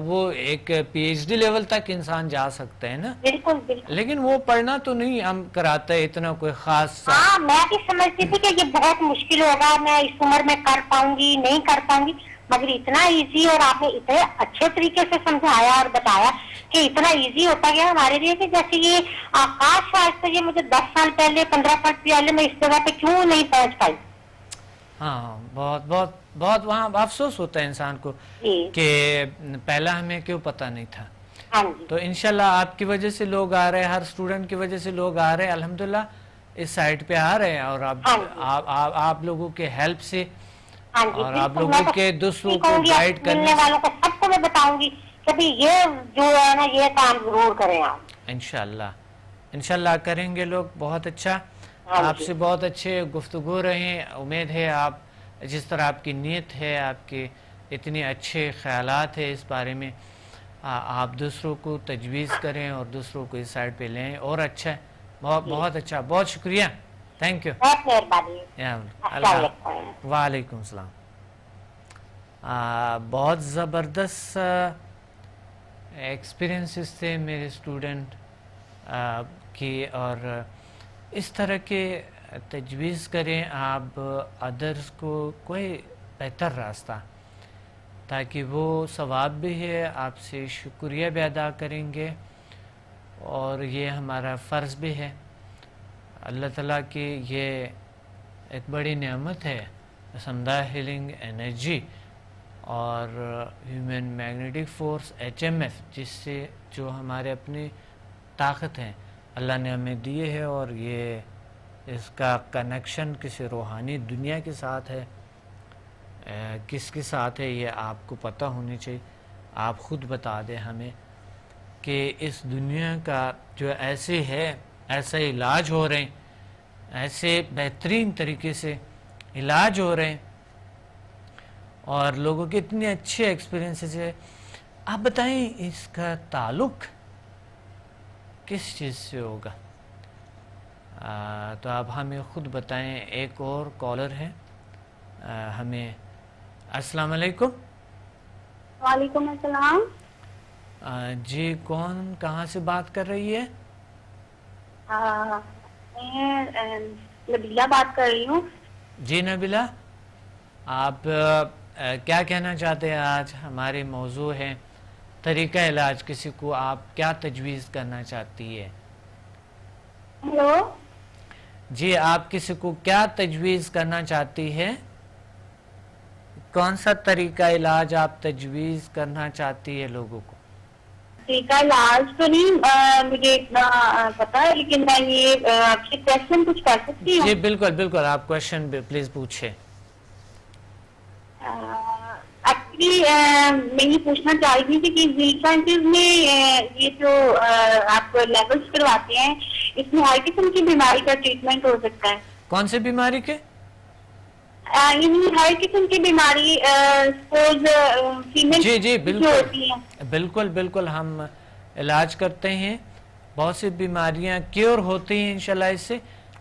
وہ ایک پی ایچ ڈی لیول تک انسان جا سکتے ہیں نا. بالکل بالکل. لیکن وہ پڑھنا تو نہیں ہم کراتے اتنا کوئی خاص. ہاں, میں بھی سمجھتی تھی کہ یہ بہت مشکل ہوگا, میں اس عمر میں کر پاؤں گی نہیں کر پاؤں گی, مگر اتنا ایزی اور آپ نے اتنے اچھے طریقے سے سمجھایا اور بتایا کہ اتنا ایزی ہوتا گیا ہمارے لیے کہ جیسے یہ آکاش آج سے یہ مجھے 10 سال پہلے 15 سال پہلے میں اس جگہ پہ کیوں نہیں پہنچ پائی. ہاں بہت بہت بہت وہاں افسوس ہوتا ہے انسان کو کہ پہلا ہمیں کیوں پتہ نہیں تھا. تو انشاءاللہ آپ کی وجہ سے لوگ آ رہے ہیں, ہر اسٹوڈنٹ کی وجہ سے لوگ آ رہے ہیں, الحمدللہ اس سائٹ پہ آ رہے ہیں, اور آپ لوگوں کے ہیلپ سے اور آپ لوگوں کے دوسروں کو گائیڈ کرنے والوں کو سب کو میں بتاؤں گی کہ یہ جو ہے نا یہ کام ضرور کریں آپ. انشاءاللہ کریں گے لوگ. بہت اچھا, آپ سے بہت اچھے گفتگو رہے. امید ہے آپ جس طرح آپ کی نیت ہے, آپ کے اتنے اچھے خیالات ہیں اس بارے میں, آپ دوسروں کو تجویز کریں اور دوسروں کو اس سائٹ پہ لیں, اور اچھا ہے, بہت اچھا, بہت شکریہ, تھینک یو. بہت مہربانی. وعلیکم السلام. بہت زبردست ایکسپیرینسز تھے میرے اسٹوڈنٹ کی, اور اس طرح کے تجویز کریں آپ ادرس کو کوئی بہتر راستہ, تاکہ وہ ثواب بھی ہے, آپ سے شکریہ بھی ادا کریں گے, اور یہ ہمارا فرض بھی ہے. اللہ تعالیٰ کی یہ ایک بڑی نعمت ہے, سمدھا ہیلنگ انرجی اور ہیومن میگنیٹک فورس HMF, جس سے جو ہمارے اپنی طاقت ہیں اللہ نے ہمیں دیے ہے, اور یہ اس کا کنیکشن کسی روحانی دنیا کے ساتھ ہے. کس کے ساتھ ہے یہ آپ کو پتہ ہونی چاہیے. آپ خود بتا دیں ہمیں کہ اس دنیا کا جو ایسے ہے, ایسا علاج ہو رہے ہیں, ایسے بہترین طریقے سے علاج ہو رہے ہیں, اور لوگوں کے اتنے اچھے ایکسپیرینسز ہے. آپ بتائیں اس کا تعلق کس چیز سے ہوگا؟ تو آپ ہمیں خود بتائیں. ایک اور کالر ہے ہمیں. السلام علیکم. وعلیکم السلام. جی کون کہاں سے بات کر رہی ہے؟ میں نبیلہ بات کر رہی ہوں. جی نبیلہ, آپ کیا کہنا چاہتے ہیں؟ آج ہمارے موضوع ہے طریقہ علاج. کسی کو آپ کیا تجویز کرنا چاہتی ہے؟ ہیلو جی, آپ کسی کو کیا تجویز کرنا چاہتی ہے؟ کون سا طریقہ علاج آپ تجویز کرنا چاہتی ہے لوگوں کو؟ طریقہ علاج تو نہیں مجھے اتنا پتا ہے, لیکن میں یہ آپ سے کوشچن کچھ کر سکتی ہوں؟ جی بالکل بالکل, آپ کوشچن پلیز پوچھیں. ایکچولی میں یہ پوچھنا چاہ رہی تھی کہ زیل سائنسز میں یہ جو آپ لیولس کرواتے ہیں, اس میں ہر قسم کی بیماری کا ٹریٹمنٹ ہو سکتا ہے؟ کون سی بیماری کے؟ یعنی ہر قسم کی بیماری جی جی بالکل بالکل بالکل, ہم علاج کرتے ہیں. بہت سی بیماریاں کیور ہوتی ہیں انشاءاللہ اس سے,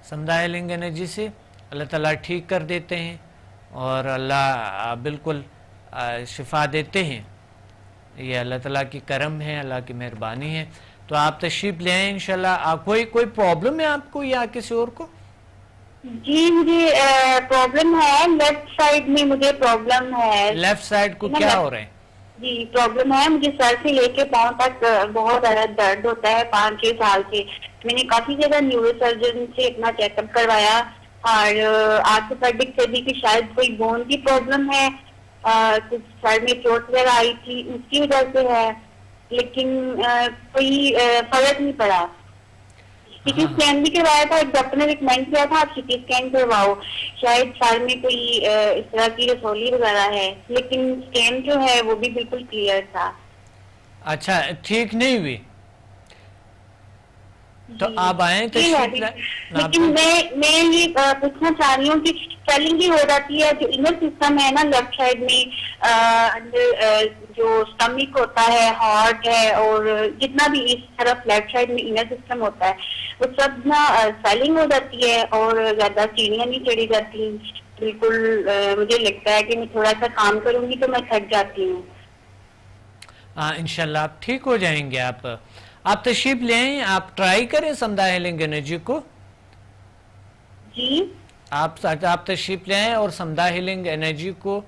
سمدھا ہیلنگ انرجی سے. اللہ تعالیٰ ٹھیک کر دیتے ہیں, اور اللہ بالکل شفا دیتے ہیں. یہ اللہ تعالیٰ کی کرم ہے, اللہ کی مہربانی ہے. تو آپ تشریف لے آئیں انشاءاللہ. کوئی پرابلم ہے آپ کو یا کسی اور کو؟ جی مجھے پرابلم ہے, لیفٹ سائڈ میں مجھے پرابلم ہے. لیفٹ سائڈ کو کیا ہو رہے ہیں؟ جی پرابلم ہے, مجھے سر سے لے کے پاؤں تک بہت زیادہ درد ہوتا ہے 5-6 سال سے. میں نے کافی جگہ نیورو سرجن سے اپنا چیک اپ کروایا, اور آج سے پرڈکٹ کر دی کہ شاید کوئی بون کی پرابلم ہے, کچھ سر میں چوٹ وغیرہ آئی تھی اس کی وجہ سے ہے, لیکن کوئی فرق نہیں پڑا. سٹی اسکین بھی کروایا تھا, ایک ڈاکٹر نے ریکمینڈ کیا تھا آپ سٹی اسکین کرواؤ, شاید سر میں کوئی اس طرح کی رسولی وغیرہ ہے, لیکن اسکین جو ہے وہ بھی بالکل کلیئر تھا. اچھا, ٹھیک نہیں ہوئی تو آپ آئیں لیکن میں یہ پوچھنا چاہ رہی ہوں کہ سویلنگ ہی ہو جاتی ہے, جو انر سسٹم ہے نا لیفٹ سائڈ میں, اندر جو اسٹمک ہوتا ہے, ہارٹ ہے, اور جتنا بھی اس طرف لیفٹ سائڈ میں انر سسٹم ہوتا ہے, وہ سب نا سویلنگ ہو جاتی ہے, اور زیادہ سیڑھیاں نہیں چڑھی جاتی. بالکل مجھے لگتا ہے کہ میں تھوڑا سا کام کروں گی تو میں تھک جاتی ہوں. انشاءاللہ آپ ٹھیک ہو جائیں گے. آپ تشریف لے آئیں, آپ ٹرائی کریں سمدھا ہیلنگ انرجی کو. جی آپ تشریف لے آئیں اور سمدھا ہیلنگ انرجی کو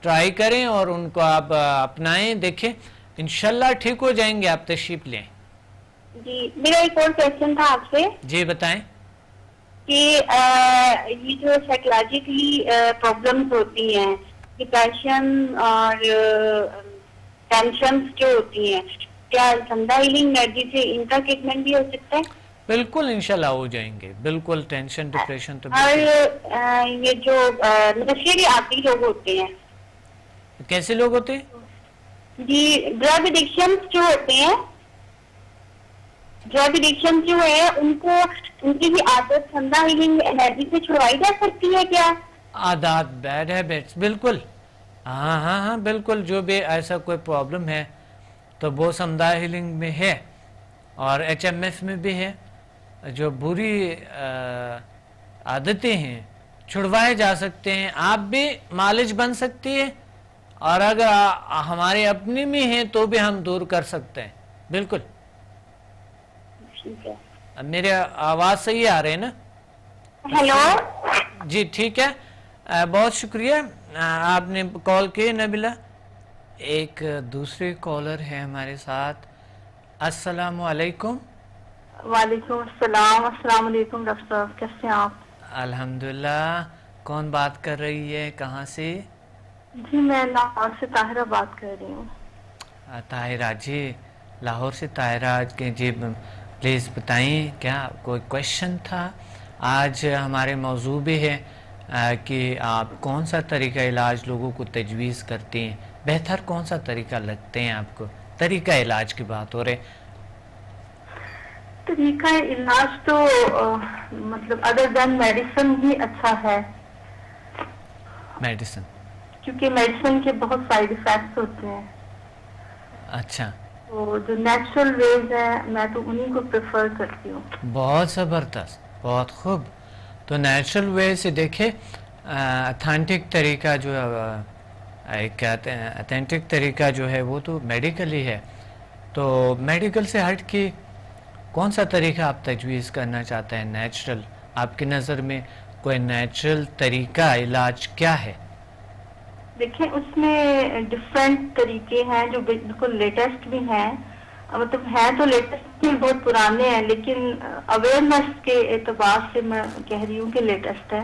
ٹرائی کریں اور ان کو آپ اپنائیں, دیکھیں انشاءاللہ ٹھیک ہو جائیں گے. آپ تشریف لیں. جی میرا ایک اور کویشچن تھا آپ سے جی بتائیں. کہ یہ جو سائیکولوجیکلی پرابلمس ہوتی ہیں, ڈپریشن اور ٹینشنز جو ہوتی ہیں, کیا سمدھا ہیلنگ انرجی سے ان کا ٹریٹمنٹ بھی ہو سکتا ہے؟ بالکل انشاءاللہ ہو جائیں گے. بالکل ٹینشن ڈپریشن تو اور یہ جو نشے کے عادی لوگ ہوتے ہیں, کیسے لوگ ہوتے ہیں؟ جی ڈرگ ایڈکشن جو ہوتے ہیں, ڈرگ ایڈکشن جو ہے ان کو ان کی بھی عادت سمدھا ہیلنگ انرجی سے چھڑوائی جا سکتی ہے کیا؟ عادات بیڈ ہیبٹس بالکل, ہاں ہاں ہاں بالکل. جو بھی ایسا کوئی پرابلم ہے تو وہ سمدھا ہیلنگ میں ہے اور ایچ ایم ایف میں بھی ہے. جو بری عادتیں ہیں چھڑوائے جا سکتے ہیں. آپ بھی مالج بن سکتی ہے اور اگر ہمارے اپنے میں ہیں تو بھی ہم دور کر سکتے ہیں. بالکل. ٹھیک ہے. میرے آواز صحیح آ رہے ہیں نا؟ ہیلو. جی ٹھیک ہے, بہت شکریہ آپ نے کال کی نبیلہ. ایک دوسرے کالر ہے ہمارے ساتھ. السلام علیکم. وعلیکم السلام. السلام علیکم ڈاکٹر صاحب, کیسے ہیں آپ؟ الحمدللہ. کون بات کر رہی ہے, کہاں سے؟ جی میں لاہور سے طاہرہ بات کر رہی ہوں. طاہرہ جی, لاہور سے طاہرہ کے جی پلیز بتائیں کیا کوئی کویشچن تھا؟ آج ہمارے موضوع بھی ہے کہ آپ کون سا طریقہ علاج لوگوں کو تجویز کرتے ہیں, بہتر کون سا طریقہ لگتے ہیں آپ کو؟ طریقہ علاج کی بات ہو رہے. طریقہ علاج تو مطلب ادر دین میڈیسن ہی اچھا ہے. میڈیسن کیونکہ میڈیسن کے بہت سائیڈ ایفیکٹس ہوتے ہیں. اچھا. تو جو نیچرل ویز ہیں میں تو انہیں کو پریفر کرتی ہوں. بہت زبردست, بہت خوب. تو نیچرل وے سے دیکھیں, اتھینٹک طریقہ جو کہتے ہیں اتھینٹک طریقہ جو ہے وہ تو میڈیکل ہی ہے. تو میڈیکل سے ہٹ کے کون سا طریقہ آپ تجویز کرنا چاہتے ہیں نیچرل؟ آپ کی نظر میں کوئی نیچرل طریقہ علاج کیا ہے؟ دیکھیں اس میں ڈفرینٹ طریقے ہیں جو بالکل لیٹسٹ بھی ہیں, مطلب ہیں تو لیٹسٹ بھی بہت پرانے ہیں, لیکن اویئرنیس کے اعتبار سے میں کہہ رہی ہوں کہ لیٹسٹ ہے.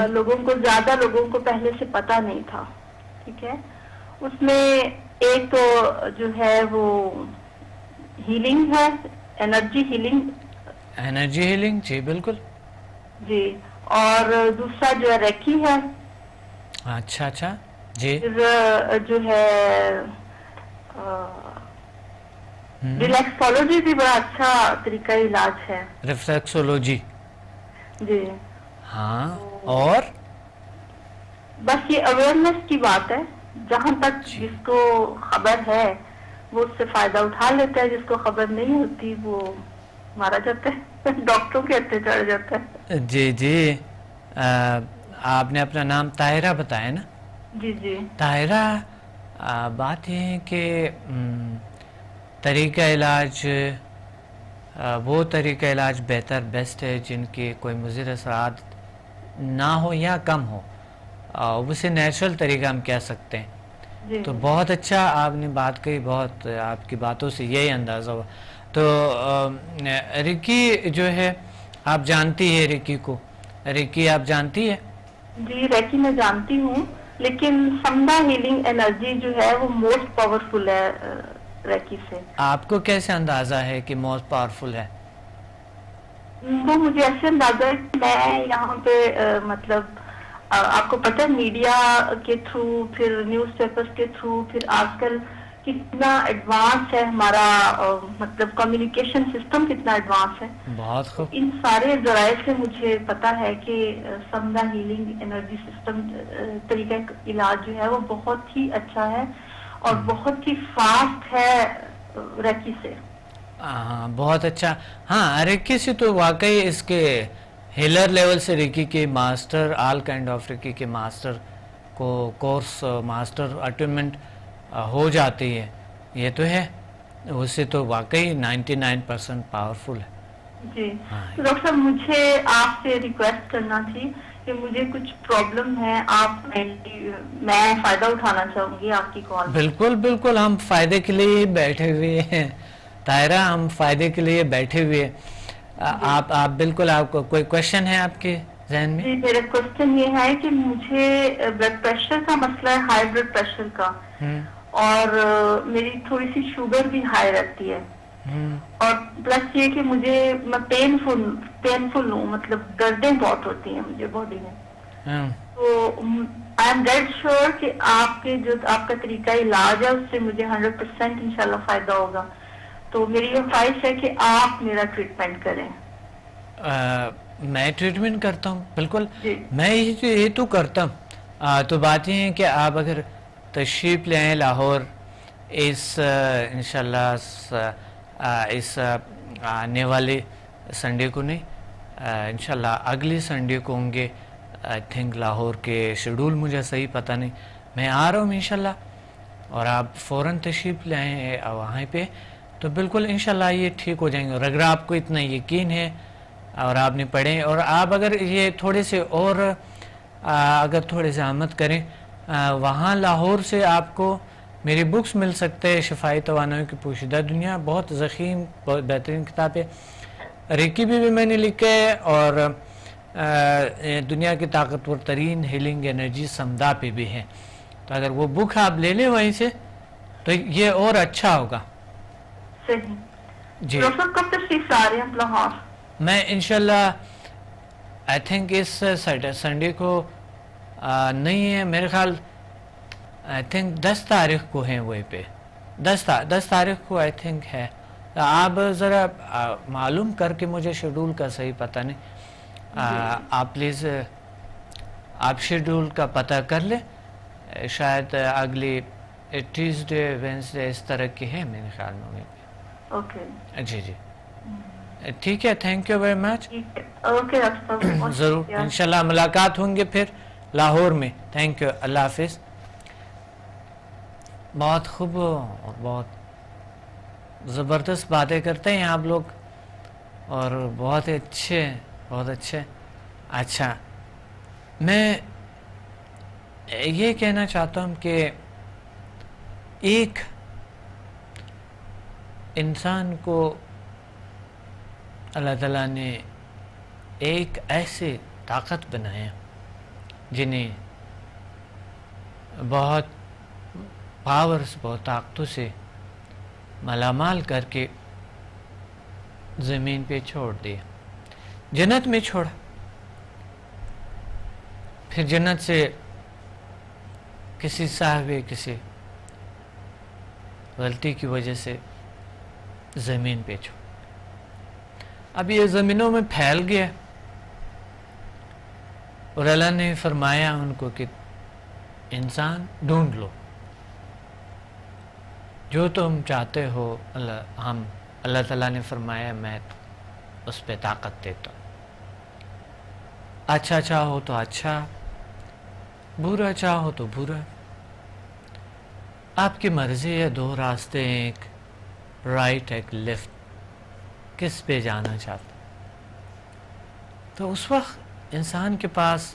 لوگوں کو زیادہ لوگوں کو پہلے سے پتہ نہیں تھا. ٹھیک ہے. اس میں ایک تو جو ہے وہ ہیلنگ ہے, انرجی ہیلنگ. انرجی ہیلنگ جی بالکل جی. اور دوسرا جو ہے ریکی ہے. اچھا اچھا جی. پھر جو ہے ریلیکسولوجی بھی بڑا اچھا طریقہ علاج ہے. ریفلیکسولوجی جی ہاں. اور بس یہ اویئرنیس کی بات ہے, جہاں تک جس کو خبر ہے وہ اس سے فائدہ اٹھا لیتا ہے, جس کو خبر نہیں ہوتی وہ مارا جاتا ہے, ڈاکٹروں کے ہتھے چڑھ جاتا ہے. جی جی. آپ نے اپنا نام طاہرہ بتایا نا؟ جی جی. طاہرہ, بات یہ ہے کہ طریقہ علاج وہ طریقہ علاج بہتر بیسٹ ہے جن کے کوئی مضر اثرات نہ ہو یا کم ہو, اسے نیچرل طریقہ ہم کہہ سکتے ہیں. تو بہت اچھا آپ نے بات کہی, بہت آپ کی باتوں سے یہی اندازہ ہوا. تو ریکی جو ہے آپ جانتی ہے ریکی کو؟ ریکی آپ جانتی ہے؟ جی ریکی میں جانتی ہوں, لیکن سمدھا ہیلنگ انرجی جو ہے وہ موسٹ پاورفل ہے ریکی سے. آپ کو کیسے اندازہ ہے کہ موسٹ پاورفل ہے؟ وہ مجھے ایسے اندازہ ہے کہ میں یہاں پہ مطلب آپ کو پتہ ہے میڈیا کے تھرو, پھر نیوز پیپرز کے تھرو, پھر آج کل کتنا ایڈوانس ہے ہمارا مطلب کمیونیکیشن سسٹم کتنا ایڈوانس ہے. بہت خوب. ان سارے ذرائع سے مجھے پتا ہے کہ سمدھا ہیلنگ انرجی سسٹم طریقہ علاج جو ہے وہ بہت ہی اچھا ہے اور بہت ہی فاسٹ ہے ریکی سے. ہاں بہت اچھا. ہاں ریکی سے تو واقعی اس کے ہیلر لیول سے ریکی کے ماسٹر, آل کائنڈ آف ریکی کے ماسٹر کو کورس ماسٹر اٹینمنٹ ہو جاتی ہے. یہ تو ہے, اس سے تو واقعی 99% پاورفل ہے. جی ڈاکٹر صاحب, مجھے آپ سے ریکویسٹ کرنا تھی کہ کہ مجھے کچھ پرابلم ہے، آپ میں فائدہ اٹھانا چاہوں گی آپ کی کال۔ بالکل بالکل، ہم فائدے کے لیے بیٹھے ہوئے ہیں طاہرہ، ہم فائدے کے لیے بیٹھے ہوئے۔ آپ بالکل، آپ کو کوئی کوشچن ہے آپ کے ذہن میں؟ جی میرا کوشچن یہ ہے کہ مجھے بلڈ پریشر کا مسئلہ ہے، ہائی بلڈ پریشر کا، اور میری تھوڑی سی شوگر بھی ہائی رہتی ہے، اور پلس یہ کہ میں پینفل ہوں، مطلب دردیں بہت ہوتی ہیں مجھے باڈی میں۔ تو آئی ایم ڈیڈ شیور کہ آپ کا طریقہ علاج ہے اس سے مجھے 100% انشاءاللہ فائدہ ہوگا، تو میری یہ خواہش ہے کہ آپ میرا ٹریٹمنٹ کریں۔ میں ٹریٹمنٹ کرتا ہوں، بالکل میں یہ تو کرتا ہوں۔ تو بات یہ ہے کہ آپ اگر تشریف لے آئیں لاہور انشاءاللہ اس آنے والے سنڈے کو نہیں، انشاءاللہ اگلی سنڈے کو ہوں گے، آئی تھنک لاہور کے شیڈول مجھے صحیح پتہ نہیں، میں آ رہا ہوں انشاءاللہ، اور آپ فوراً تشریف لے آئیں وہاں پہ، تو بالکل انشاءاللہ یہ ٹھیک ہو جائیں گے۔ اور اگر آپ کو اتنا یقین ہے اور آپ نے پڑھیں، اور آپ اگر یہ تھوڑے سے اور اگر تھوڑے سے آمد کریں، وہاں لاہور سے آپ کو میری بکس مل سکتے ہیں، شفائی توانائی کی پوشیدہ دنیا، بہت ضخیم بہت بہترین کتاب ہے، ریکی بھی میں نے لکھا ہے، اور دنیا کی طاقتور ترین ہیلنگ انرجی سمدھا پہ بھی ہے، تو اگر وہ بک آپ لے لیں وہیں سے تو یہ اور اچھا ہوگا۔ صحیح جی ڈاکٹر کب تشریف لا رہے ہیں لاہور؟ میں انشاءاللہ آئی تھنک اس سنڈے کو نہیں ہے، میرے خیال آئی تھنک 10 تاریخ کو ہیں وہیں پہ، 10 تاریخ کو آئی تھنک ہے، آپ ذرا معلوم کر کے، مجھے شیڈول کا صحیح پتہ نہیں، آپ پلیز آپ شیڈول کا پتہ کر لیں، شاید اگلی ٹیوزڈے وینسڈے اس طرح کی ہے میرے خیال میں وہیں پہ۔ اوکے جی جی ٹھیک ہے، thank you very much, okay doctor صاحب، ضرور انشاءاللہ ملاقات ہوں گے پھر لاہور میں، تھینک یو، اللہ حافظ۔ بہت خوب اور بہت زبردست باتیں کرتے ہیں آپ لوگ، اور بہت اچھے۔ اچھا، میں یہ کہنا چاہتا ہوں کہ ایک انسان کو اللہ تعالیٰ نے ایک ایسے طاقت بنایا جنہیں بہت پاورز، بہت طاقتوں سے مالا مال کر کے زمین پہ چھوڑ دیا، جنت میں چھوڑا، پھر جنت سے کسی کسی غلطی کی وجہ سے زمین پہ چھوڑا، اب یہ زمینوں میں پھیل گیا، اور اللہ نے فرمایا ان کو کہ انسان ڈھونڈ لو، جو تم چاہتے ہو اللہ تعالیٰ نے فرمایا میں اس پہ طاقت دیتا ہوں، اچھا چاہو تو اچھا، برا چاہو تو برا، آپ کی مرضی ہے، 2 راستے ہیں، ایک رائٹ ایک لیفٹ، کس پہ جانا چاہتا؟ تو اس وقت انسان کے پاس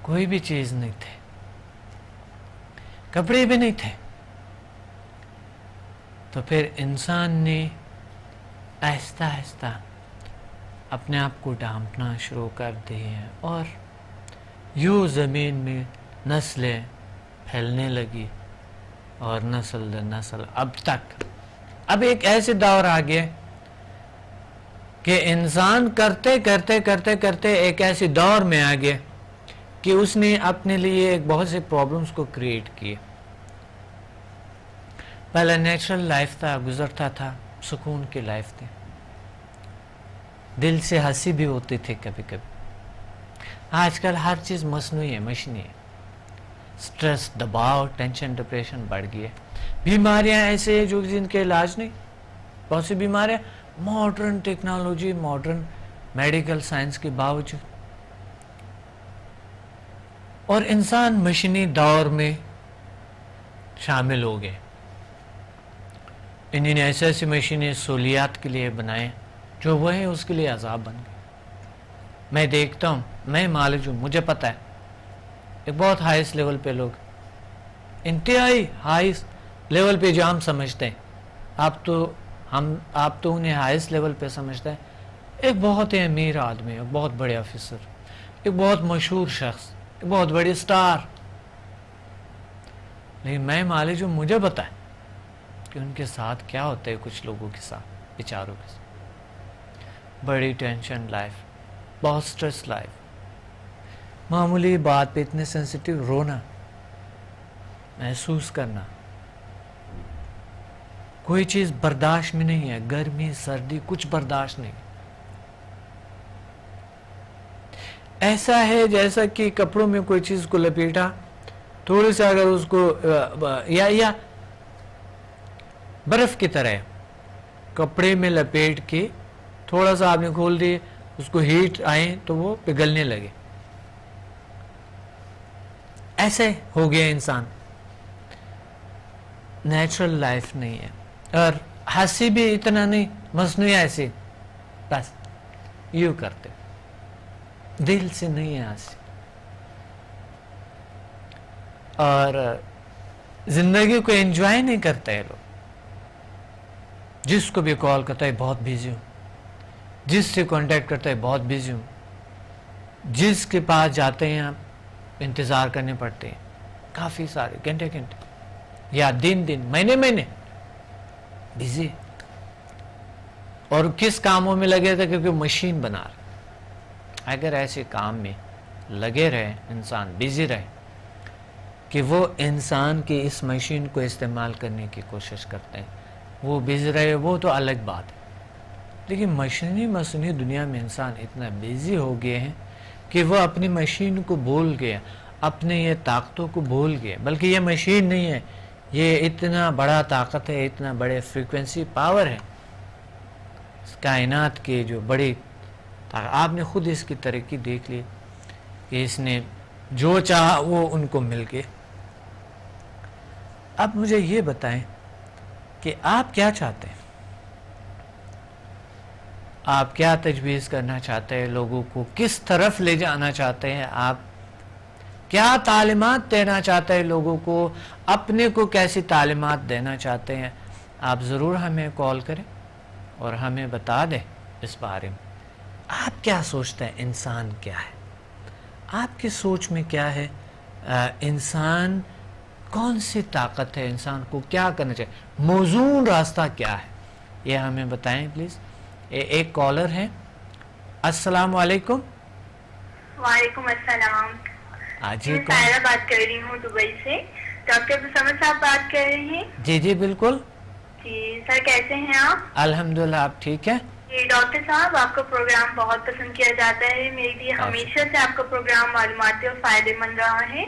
کوئی بھی چیز نہیں تھی، کپڑے بھی نہیں تھے، تو پھر انسان نے آہستہ آہستہ اپنے آپ کو ڈھانپنا شروع کر دیے، اور یوں زمین میں نسلیں پھیلنے لگی، اور نسل در نسل اب ایک ایسے دور آ گیا کہ انسان کرتے ایک ایسے دور میں آ گیا کہ اس نے اپنے لیے ایک بہت سے پرابلمز کو کریٹ کیے۔ پہلے نیچرل لائف تھا، گزرتا تھا، سکون کی لائف تھی، دل سے ہنسی بھی ہوتی تھی کبھی کبھی۔ آج کل ہر چیز مصنوعی ہے، مشینی ہے، سٹریس، دباؤ، ٹینشن، ڈپریشن بڑھ گئی ہے، بیماریاں ایسے ہیں جو جن کے علاج نہیں، بہت سی بیماریاں modern technology, modern medical science کے باوجود، اور انسان مشینی دور میں شامل ہو گئے۔ انہوں نے ایسے ایسی مشینیں سہولیات کے لیے بنائے جو وہ ہے اس کے لیے عذاب بن گئے۔ میں دیکھتا ہوں میں معالج ہوں، مجھے پتہ ہے ایک بہت ہائیسٹ لیول پہ لوگ، انتہائی ہائیسٹ لیول پہ جو ہم سمجھتے ہیں، آپ تو انہیں ہائیسٹ لیول پہ سمجھتے ہیں، ایک بہت ہی امیر آدمی، ایک بہت بڑے آفیسر، ایک بہت مشہور شخص، ایک بہت بڑی سٹار، لیکن میں معالج ہوں، مجھے پتہ ہے کہ ان کے ساتھ کیا ہوتا ہے، کچھ لوگوں کے ساتھ، بیچاروں کے ساتھ، بڑی ٹینشن لائف، بہت سٹریس لائف، معمولی بات پہ اتنے سینسیٹیو، رونا، محسوس کرنا، کوئی چیز برداشت میں نہیں ہے، گرمی سردی کچھ برداشت نہیں، ایسا ہے جیسا کہ کپڑوں میں کوئی چیز کو لپیٹا، تھوڑی سا اگر اس کو یا برف کی طرح کپڑے میں لپیٹ کے تھوڑا سا آپ نے کھول دیے، اس کو ہیٹ آئے تو وہ پگھلنے لگے، ایسے ہو گیا انسان، نیچرل لائف نہیں ہے، اور ہنسی بھی اتنا نہیں، مصنوعی ایسی، بس یوں کرتے، دل سے نہیں ہے ہنسی، اور زندگی کو انجوائے نہیں کرتے لوگ، جس کو بھی کال کرتا ہے بہت بیزی ہوں، جس سے کانٹیکٹ کرتا ہے بہت بیزی ہوں، جس کے پاس جاتے ہیں آپ انتظار کرنے پڑتے ہیں کافی سارے گھنٹے یا دن مہینے بیزی، اور کس کاموں میں لگے تھے، کیونکہ مشین بنا رہے، اگر ایسے کام میں لگے رہے انسان، بیزی رہے کہ وہ انسان کی اس مشین کو استعمال کرنے کی کوشش کرتے ہیں، وہ بیزی رہے، وہ تو الگ بات ہے، لیکن مصنوعی دنیا میں انسان اتنا بیزی ہو گئے ہیں کہ وہ اپنی مشین کو بھول گیا، اپنے یہ طاقتوں کو بھول گئے، بلکہ یہ مشین نہیں ہے، یہ اتنا بڑا طاقت ہے، اتنا بڑے فریکوینسی پاور ہے اس کائنات کے، جو بڑی آپ نے خود اس کی ترقی دیکھ لی کہ اس نے جو چاہا وہ ان کو مل گئے۔ اب مجھے یہ بتائیں کہ آپ کیا چاہتے ہیں، آپ کیا تجویز کرنا چاہتے ہیں، لوگوں کو کس طرف لے جانا چاہتے ہیں، آپ کیا تعلیمات دینا چاہتے ہیں لوگوں کو، اپنے کو کیسی تعلیمات دینا چاہتے ہیں، آپ ضرور ہمیں کال کریں اور ہمیں بتا دیں اس بارے میں، آپ کیا سوچتے ہیں انسان کیا ہے، آپ کی سوچ میں کیا ہے، انسان کون سی طاقت ہے، انسان کو کیا کرنا چاہیے، موزون راستہ کیا ہے، یہ ہمیں بتائیں پلیز۔ ایک کالر ہے، السلام علیکم۔ وعلیکم السلام، جی میں سائرہ بات کر رہی ہوں دبئی سے، ڈاکٹر عبدالصمد صاحب بات کر رہے ہیں؟ جی بالکل۔ جی سر، کیسے ہیں آپ؟ الحمدللہ، آپ ٹھیک ہے؟ جی ڈاکٹر صاحب، آپ کا پروگرام بہت پسند کیا جاتا ہے، میرے لیے ہمیشہ سے آپ کا پروگرام معلوماتی اور فائدے مند رہا ہے۔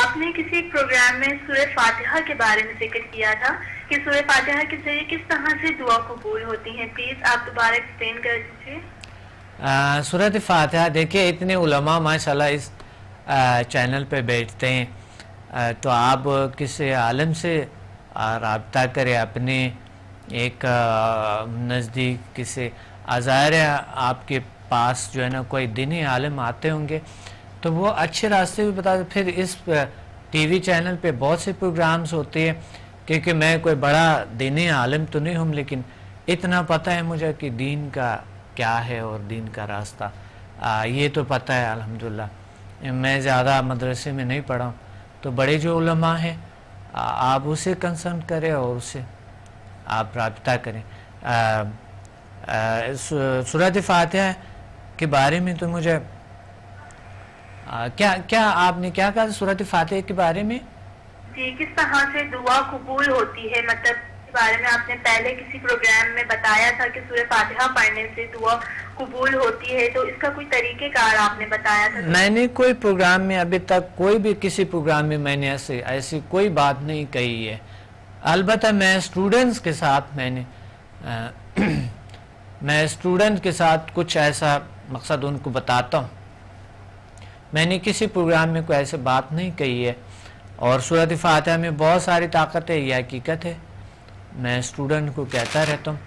آپ نے کسی ایک پروگرام میں سورہ فاتحہ کے بارے میں ذکر کیا تھا کہ سورہ فاتحہ کے ذریعے کس طرح سے دعا قبول ہوتی ہیں، پلیز آپ دوبارہ ایکسپلین کر دیجیے۔ سورۃ فاتحہ، دیکھیے اتنے علماء ماشاءاللہ اس چینل پہ بیٹھتے ہیں، تو آپ کسی عالم سے رابطہ کریں، اپنے ایک نزدیک کسی ظاہر ہے آپ کے پاس جو ہے نا کوئی دینی عالم آتے ہوں گے تو وہ اچھے راستے بھی بتا دیں۔ پھر اس ٹی وی چینل پہ بہت سے پروگرامز ہوتے ہیں، کیونکہ میں کوئی بڑا دینی عالم تو نہیں ہوں، لیکن اتنا پتہ ہے مجھے کہ دین کا کیا ہے اور دین کا راستہ یہ تو پتہ ہے الحمدللہ۔ میں زیادہ مدرسے میں نہیں پڑھا ہوں، تو بڑے جو علماء ہیں آپ اسے کنسلٹ کریں اور اسے آپ رابطہ کریں۔ سورۃ فاتحہ کے بارے میں تو مجھے کیا آپ نے کیا کہا سورۃ فاتحہ کے بارے میں؟ جی، کس طرح سے دعا قبول ہوتی ہے، مطلب اس بارے میں آپ نے پہلے کسی پروگرام میں بتایا تھا کہ سورہ فاتحہ پڑھنے سے دعا قبول ہوتی ہے، تو اس کا کوئی طریقہ کار آپ نے بتایا تھا؟ میں نے کوئی پروگرام میں ابھی تک کوئی بھی کسی پروگرام میں میں نے ایسی کوئی بات نہیں کہی ہے، البتہ میں اسٹوڈنٹس کے ساتھ میں اسٹوڈنٹ کے ساتھ کچھ ایسا مقصد ان کو بتاتا ہوں، میں نے کسی پروگرام میں کوئی ایسے بات نہیں کہی ہے، اور سورۃ فاتحہ میں بہت ساری طاقت ہے، یہ حقیقت ہے، میں اسٹوڈنٹ کو کہتا رہتا ہوں،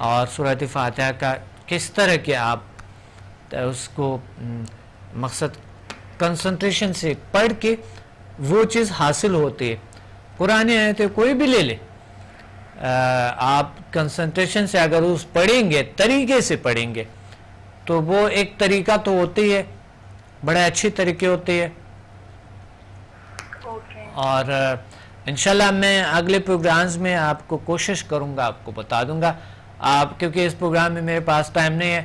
اور سورۃ فاتحہ کا کس طرح کہ آپ اس کو مقصد کنسنٹریشن سے پڑھ کے وہ چیز حاصل ہوتی ہے. قرآن آیتیں کوئی بھی لے لے, آپ کنسنٹریشن سے اگر اس پڑھیں گے, طریقے سے پڑھیں گے, تو وہ ایک طریقہ تو ہوتی ہے, بڑے اچھی طریقے ہوتے ہیں. اور انشاءاللہ میں اگلے پروگرامز میں آپ کو کوشش کروں گا, آپ کو بتا دوں گا. آپ کیونکہ اس پروگرام میں میرے پاس ٹائم نہیں ہے,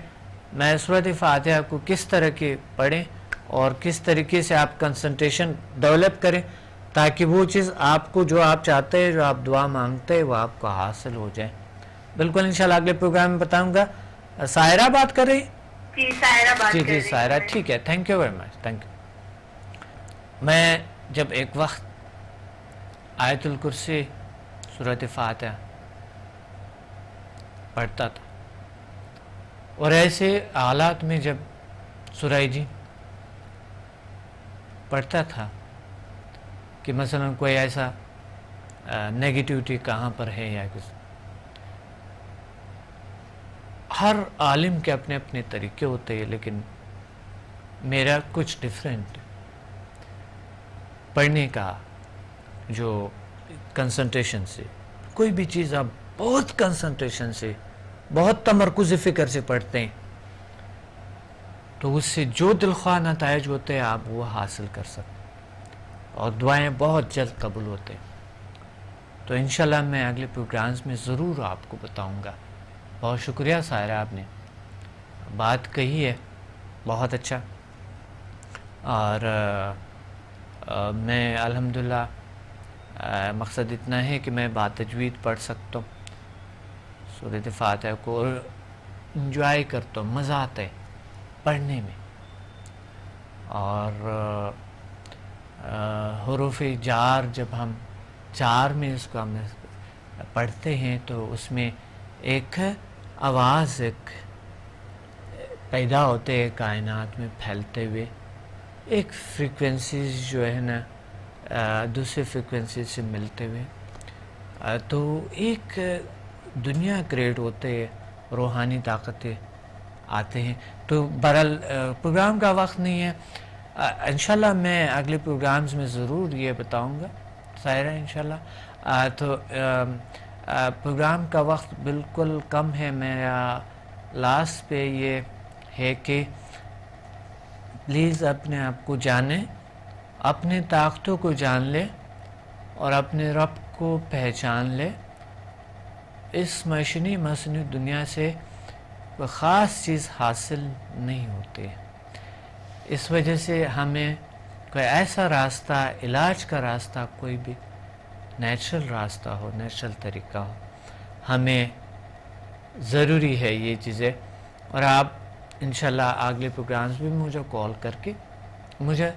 میں سورۃ فاتحہ کو کس طرح کی پڑھیں اور کس طریقے سے آپ کنسنٹریشن ڈیولپ کریں تاکہ وہ چیز آپ کو جو آپ چاہتے ہیں, جو آپ دعا مانگتے ہیں, وہ آپ کو حاصل ہو جائے. بالکل انشاءاللہ اگلے پروگرام میں بتاؤں گا. سائرہ بات کر رہی؟ جی سائرہ بات کر رہی. جی سائرہ, ٹھیک ہے, thank you very much, thank you. میں جب ایک وقت آیت الکرسی سورۃ فاتحہ پڑھتا تھا اور ایسے حالات میں جب سورہ جن پڑھتا تھا کہ مثلا کوئی ایسا نیگیٹیوٹی کہاں پر ہے یا کچھ, ہر عالم کے اپنے اپنے طریقے ہوتے ہیں, لیکن میرا کچھ ڈیفرنٹ پڑھنے کا جو کنسنٹریشن سے, کوئی بھی چیز آپ بہت کنسنٹریشن سے, بہت تمرکز فکر سے پڑھتے ہیں تو اس سے جو دلخواہ نتائج ہوتے ہیں آپ وہ حاصل کر سکتے اور دعائیں بہت جلد قبول ہوتے ہیں. تو انشاءاللہ میں اگلے پروگرامز میں ضرور آپ کو بتاؤں گا. بہت شکریہ سائرہ, آپ نے بات کہی ہے, بہت اچھا. اور میں الحمدللہ مقصد اتنا ہے کہ میں باتجوید پڑھ سکتا ہوں سورۃ فاتحہ کو اور انجوائے کرتا ہوں, مزہ آتا ہے پڑھنے میں. اور حروف جار جب ہم جار میں اس کو ہم پڑھتے ہیں تو اس میں ایک آواز ایک پیدا ہوتے ہیں کائنات میں پھیلتے ہوئے, ایک فریکوینسیز جو ہے نا دوسرے فریکوینسی سے ملتے ہوئے, تو ایک دنیا کریٹ ہوتے ہیں, روحانی طاقتیں آتے ہیں. تو بہرحال پروگرام کا وقت نہیں ہے, انشاءاللہ میں اگلے پروگرامز میں ضرور یہ بتاؤں گا سائرہ انشاءاللہ. تو پروگرام کا وقت بالکل کم ہے. میرا لاسٹ پہ یہ ہے کہ پلیز اپنے آپ کو جانیں, اپنے طاقتوں کو جان لے اور اپنے رب کو پہچان لے. اس مصنوعی دنیا سے کوئی خاص چیز حاصل نہیں ہوتی. اس وجہ سے ہمیں کوئی ایسا راستہ, علاج کا راستہ, کوئی بھی نیچرل راستہ ہو, نیچرل طریقہ ہو, ہمیں ضروری ہے یہ چیزیں. اور آپ انشاءاللہ اگلے پروگرامز میں مجھے کال کر کے مجھے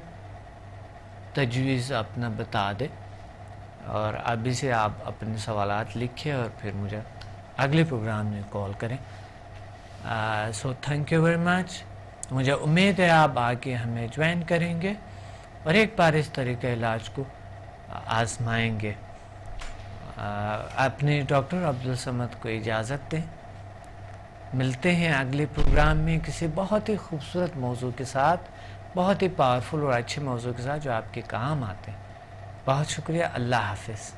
تجویز اپنا بتا دے, اور ابھی سے آپ اپنے سوالات لکھیں اور پھر مجھے اگلے پروگرام میں کال کریں. So thank you very much. مجھے امید ہے آپ آگے ہمیں جوائن کریں گے اور ایک بار اس طریقے علاج کو آزمائیں گے. اپنے ڈاکٹر عبدالصمد کو اجازت دیں. ملتے ہیں اگلے پروگرام میں کسی بہت ہی خوبصورت موضوع کے ساتھ, بہت ہی پاورفل اور اچھے موضوع کے ساتھ جو آپ کے کام آتے ہیں. بہت شکریہ. اللہ حافظ.